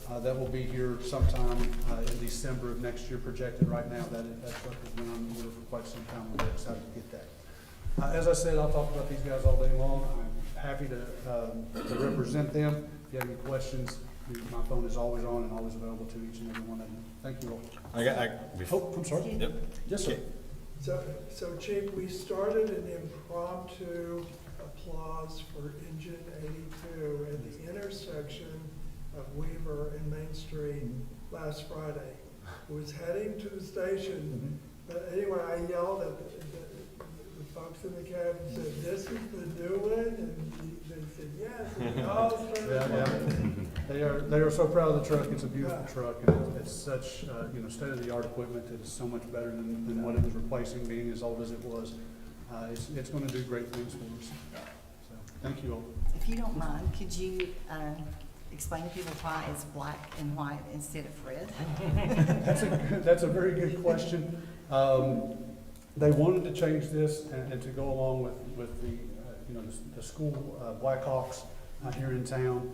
that will be here sometime in December of next year, projected right now. That truck has been on order for quite some time. We're excited to get that. As I said, I'll talk about these guys all day long. I'm happy to represent them. If you have any questions, my phone is always on and always available to each and every one of you. Thank you all. I'm sorry. Yep. Yes, sir. So Chief, we started an impromptu applause for Engine 82 at the intersection of Weaver and Main Street last Friday. It was heading to the station, but anyway, I yelled at the folks in the cab and said, "This is the new one?" And they said, "Yes." And all They are so proud of the truck. It's a beautiful truck, and it's such state-of-the-art equipment. It's so much better than what it was replacing, being as old as it was. It's going to do great things for us. So, thank you all. If you don't mind, could you explain to people why it's black and white instead of red? That's a very good question. They wanted to change this and to go along with the school Blackhawks here in town,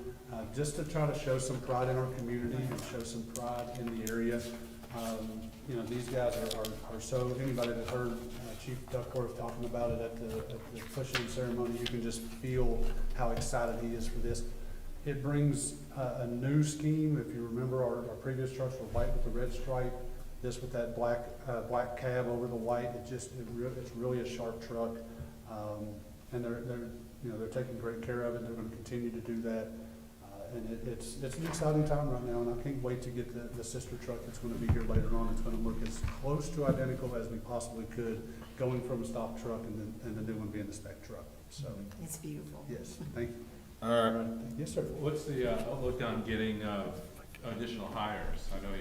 just to try to show some pride in our community and show some pride in the area. These guys are so, anybody that heard Chief Duckworth talking about it at the push-in ceremony, you can just feel how excited he is for this. It brings a new scheme. If you remember, our previous trucks were white with the red stripe. This with that black cab over the white, it's really a sharp truck, and they're taking great care of it. They're going to continue to do that, and it's an exciting time right now. And I can't wait to get the sister truck that's going to be here later on. It's going to look as close to identical as we possibly could, going from a stock truck and the new one being the spec truck. So It's beautiful. yes, thank you. All right. Yes, sir. What's the outlook on getting additional hires? I know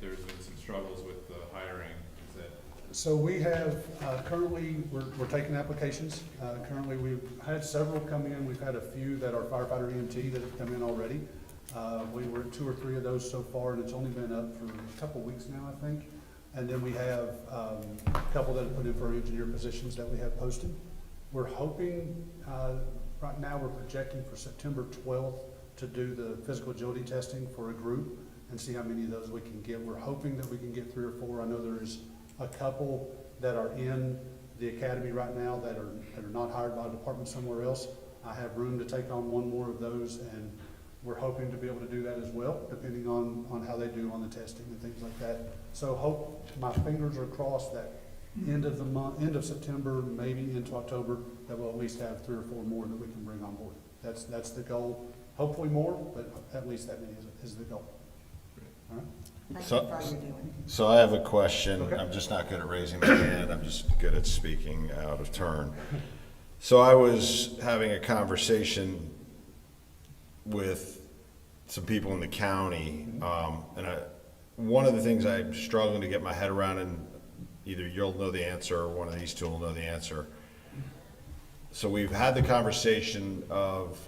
there's been some struggles with the hiring. Is that So we have, currently, we're taking applications. Currently, we've had several come in. We've had a few that are firefighter EMT that have come in already. We were at 2 or 3 of those so far, and it's only been up for a couple weeks now, I think. And then we have a couple that have put in for engineer positions that we have posted. We're hoping, right now, we're projecting for September 12th to do the physical agility testing for a group and see how many of those we can get. We're hoping that we can get 3 or 4. I know there's a couple that are in the academy right now that are not hired by a department somewhere else. I have room to take on 1 more of those, and we're hoping to be able to do that as well, depending on how they do on the testing and things like that. So my fingers are crossed that end of September, maybe into October, that we'll at least have 3 or 4 more that we can bring on board. That's the goal. Hopefully more, but at least that many is the goal. All right. Thank you So- for all you're doing. So I have a question. Okay. I'm just not good at raising my hand. I'm just good at speaking out of turn. So I was having a conversation with some people in the county, one of the things I'm struggling to get my head around, and either you'll know the answer or one of these two will know the answer. So we've had the conversation of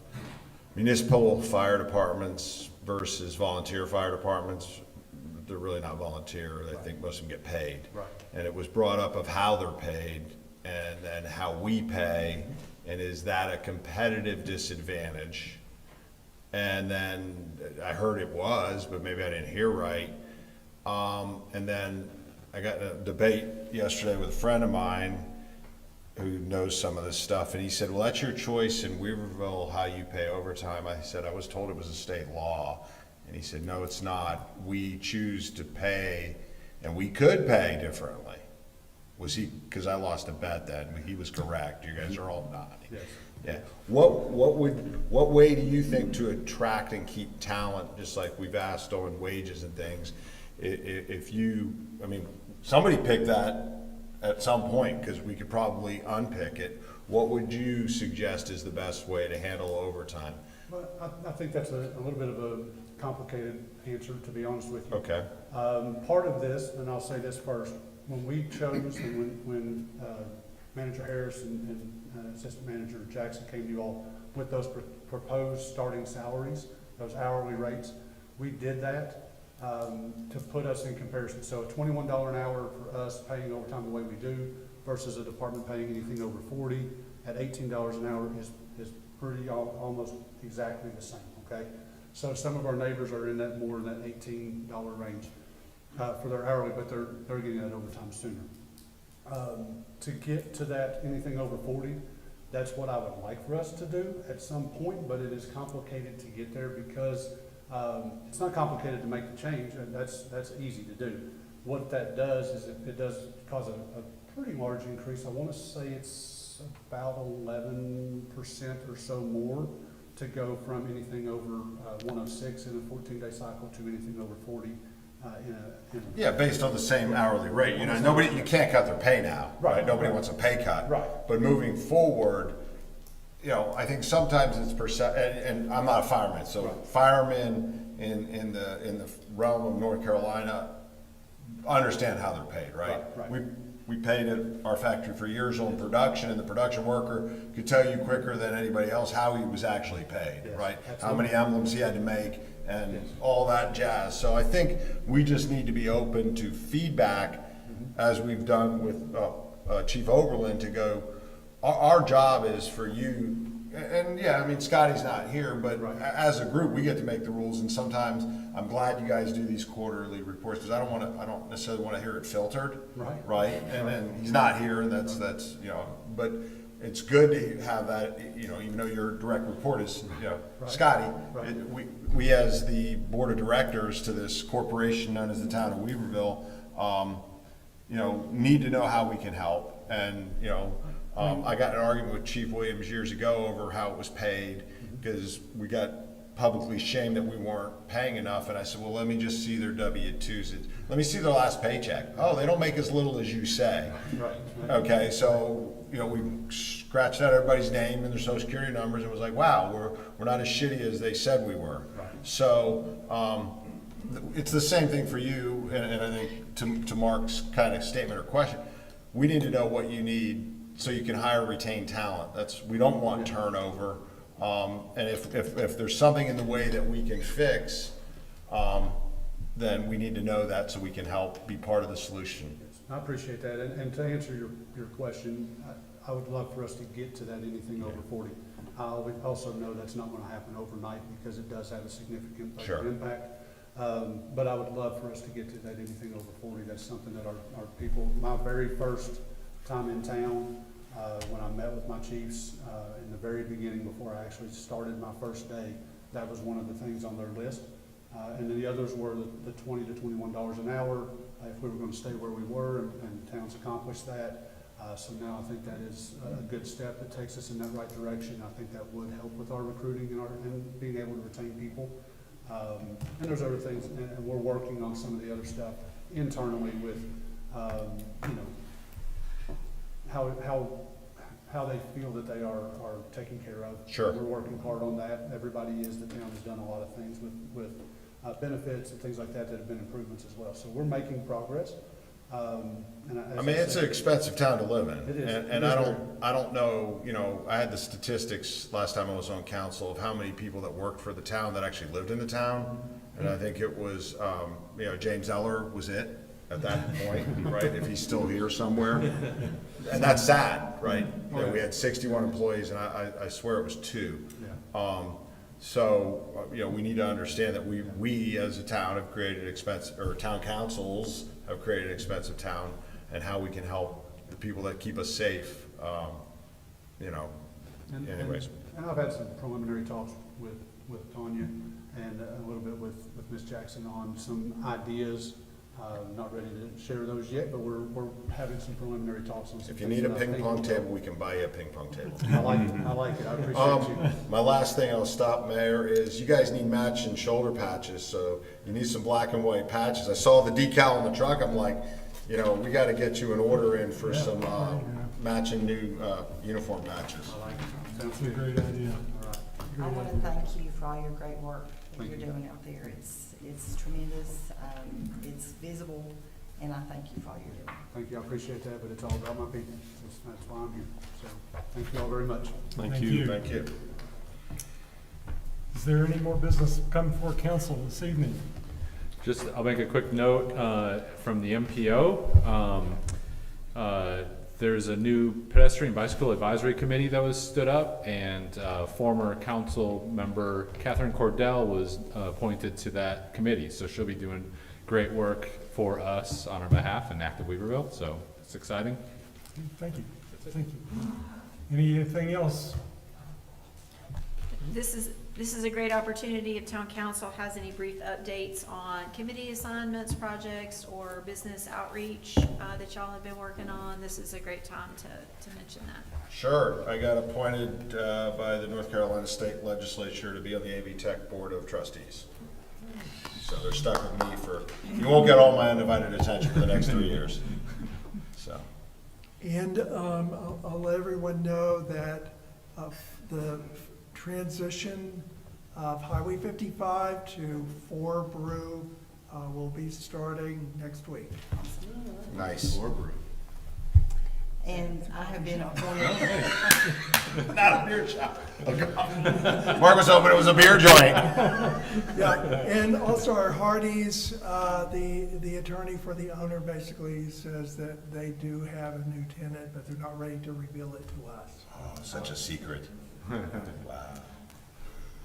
municipal fire departments versus volunteer fire departments. They're really not volunteer. I think most of them get paid. Right. And it was brought up of how they're paid and then how we pay, and is that a competitive disadvantage? And then I heard it was, but maybe I didn't hear right. And then I got in a debate yesterday with a friend of mine who knows some of this stuff, and he said, well, that's your choice in Weaverville, how you pay overtime. I said, I was told it was a state law. And he said, no, it's not. We choose to pay, and we could pay differently. Was he, because I lost a bet then, he was correct. You guys are all nodding. Yes. Yeah. What way do you think to attract and keep talent, just like we've asked on wages and things? If you, I mean, somebody picked that at some point, because we could probably unpick it. What would you suggest is the best way to handle overtime? But I think that's a little bit of a complicated answer, to be honest with you. Okay. Part of this, and I'll say this first, when we chose, and when Manager Harris and Assistant Manager Jackson came to you all with those proposed starting salaries, those hourly rates, we did that to put us in comparison. So $21 an hour for us paying overtime the way we do versus a department paying anything over 40 at $18 an hour is pretty almost exactly the same, okay? So some of our neighbors are in that more than that $18 range for their hourly, but they're getting that overtime sooner. To get to that, anything over 40, that's what I would like for us to do at some point, but it is complicated to get there because it's not complicated to make the change, and that's easy to do. What that does is it does cause a pretty large increase. I want to say it's about 11% or so more to go from anything over 106 in a 14-day cycle to anything over 40 Yeah, based on the same hourly rate. You know, you can't cut their pay now, right? Nobody wants a pay cut. Right. But moving forward, you know, I think sometimes it's and I'm not a fireman, so firemen in the realm of North Carolina understand how they're paid, right? Right. We paid at our factory for years on production, and the production worker could tell you quicker than anybody else how he was actually paid, Yes, right? absolutely. How many emblems he had to make and all that jazz. So I think we just need to be open to feedback, as we've done with Chief Oberlin, to go, our job is for you, and yeah, I mean, Scotty's not here, but as a group, we get to make the rules, and sometimes I'm glad you guys do these quarterly reports, because I don't necessarily want to hear it filtered. Right? And he's not here, and that's, you know, but it's good to have that, you know, even though your direct report is, you know, Scotty, we as the board of directors to this corporation known as the town of Weaverville, you know, need to know how we can help. And, you know, I got in an argument with Chief Williams years ago over how it was paid, because we got publicly shamed that we weren't paying enough, and I said, well, let me just see their W-2s. Let me see their last paycheck. Oh, they don't make as little as you say. Okay, so, you know, we scratched out everybody's name and their social security numbers, and was like, wow, we're not as shitty as they said we were. So, it's the same thing for you, and I think to Mark's kind of statement or question, we need to know what you need so you can hire and retain talent. We don't want turnover. And if there's something in the way that we can fix, then we need to know that so we can help be part of the solution. I appreciate that, and to answer your question, I would love for us to get to that anything over 40. I also know that's not gonna happen overnight, because it does have a significant budget impact. But I would love for us to get to that anything over 40. That's something that our people, my very first time in town, when I met with my chiefs in the very beginning, before I actually started my first day, that was one of the things on their list. And then the others were the $20 to $21 an hour, if we were going to stay where we were, and towns accomplished that. So now I think that is a good step that takes us in that right direction. I think that would help with our recruiting and being able to retain people. And there's other things, and we're working on some of the other stuff internally with, you know, how they feel that they are taken care of. Sure. We're working hard on that. Everybody is, the town has done a lot of things with benefits and things like that that have been improvements as well. So we're making progress. I mean, it's an expensive town to live in. It is. And It is I don't know, you know, I had the statistics last time I was on council of how many people that worked for the town that actually lived in the town. And I think it was, you know, James Eller was it at that point, right? If he's still here somewhere. And that's sad, right? You know, we had 61 employees and I swear it was 2. So, you know, we need to understand that we as a town have created expensive, or town councils have created an expensive town, and how we can help the people that keep us safe, you know, anyways. And I've had some preliminary talks with Tanya and a little bit with Ms. Jackson on some ideas. Not ready to share those yet, but we're having some preliminary talks on some If you things need a that I ping think pong will- table, we can buy you a ping pong table. I like it, I appreciate you. My last thing I'll stop, Mayor, is you guys need matching shoulder patches, so you need some black and white patches. I saw the decal on the truck, I'm like, you know, we gotta get you an order in for some, matching new, uniform patches. I like it. Sounds It's a good. great idea. All right. I want to thank you for all your great work that Thank you're you. doing out there. It's tremendous, it's visible, and I thank you for all you're doing. Thank you, I appreciate that, but it's all about my people. That's why I'm here. So, thank you all very much. Thank you. Thank you. Is there any more business come before council this evening? Just, I'll make a quick note from the MPO. There's a new pedestrian bicycle advisory committee that was stood up, and former council member Catherine Cordell was appointed to that committee. So she'll be doing great work for us on our behalf in Active Weaverville. So it's exciting. Thank you. Thank you. Anything else? This is a great opportunity if town council has any brief updates on committee assignments, projects, or business outreach that y'all have been working on. This is a great time to mention that. Sure, I got appointed by the North Carolina State Legislature to be on the AV Tech Board of Trustees. So they're stuck with me for, you won't get all my undivided attention for the next 3 years. So, And I'll let everyone know that the transition of Highway 55 to 4 Brew will be starting next week. nice. And I have been appointed, Not a beer shop. Mark was hoping it was a beer joint. Yeah, and also our Hardee's, the attorney for the owner basically says that they do have a new tenant, but they're not ready to reveal it to us. Oh, such a secret. Wow.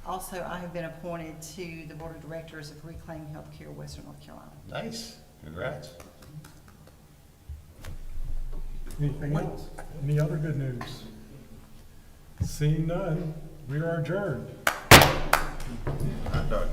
also, I have been appointed to the Board of Directors of Reclaim Healthcare Western North Carolina. Nice, congrats. Anything else? Any other good news? Seeing none, we are adjourned. Hot dog.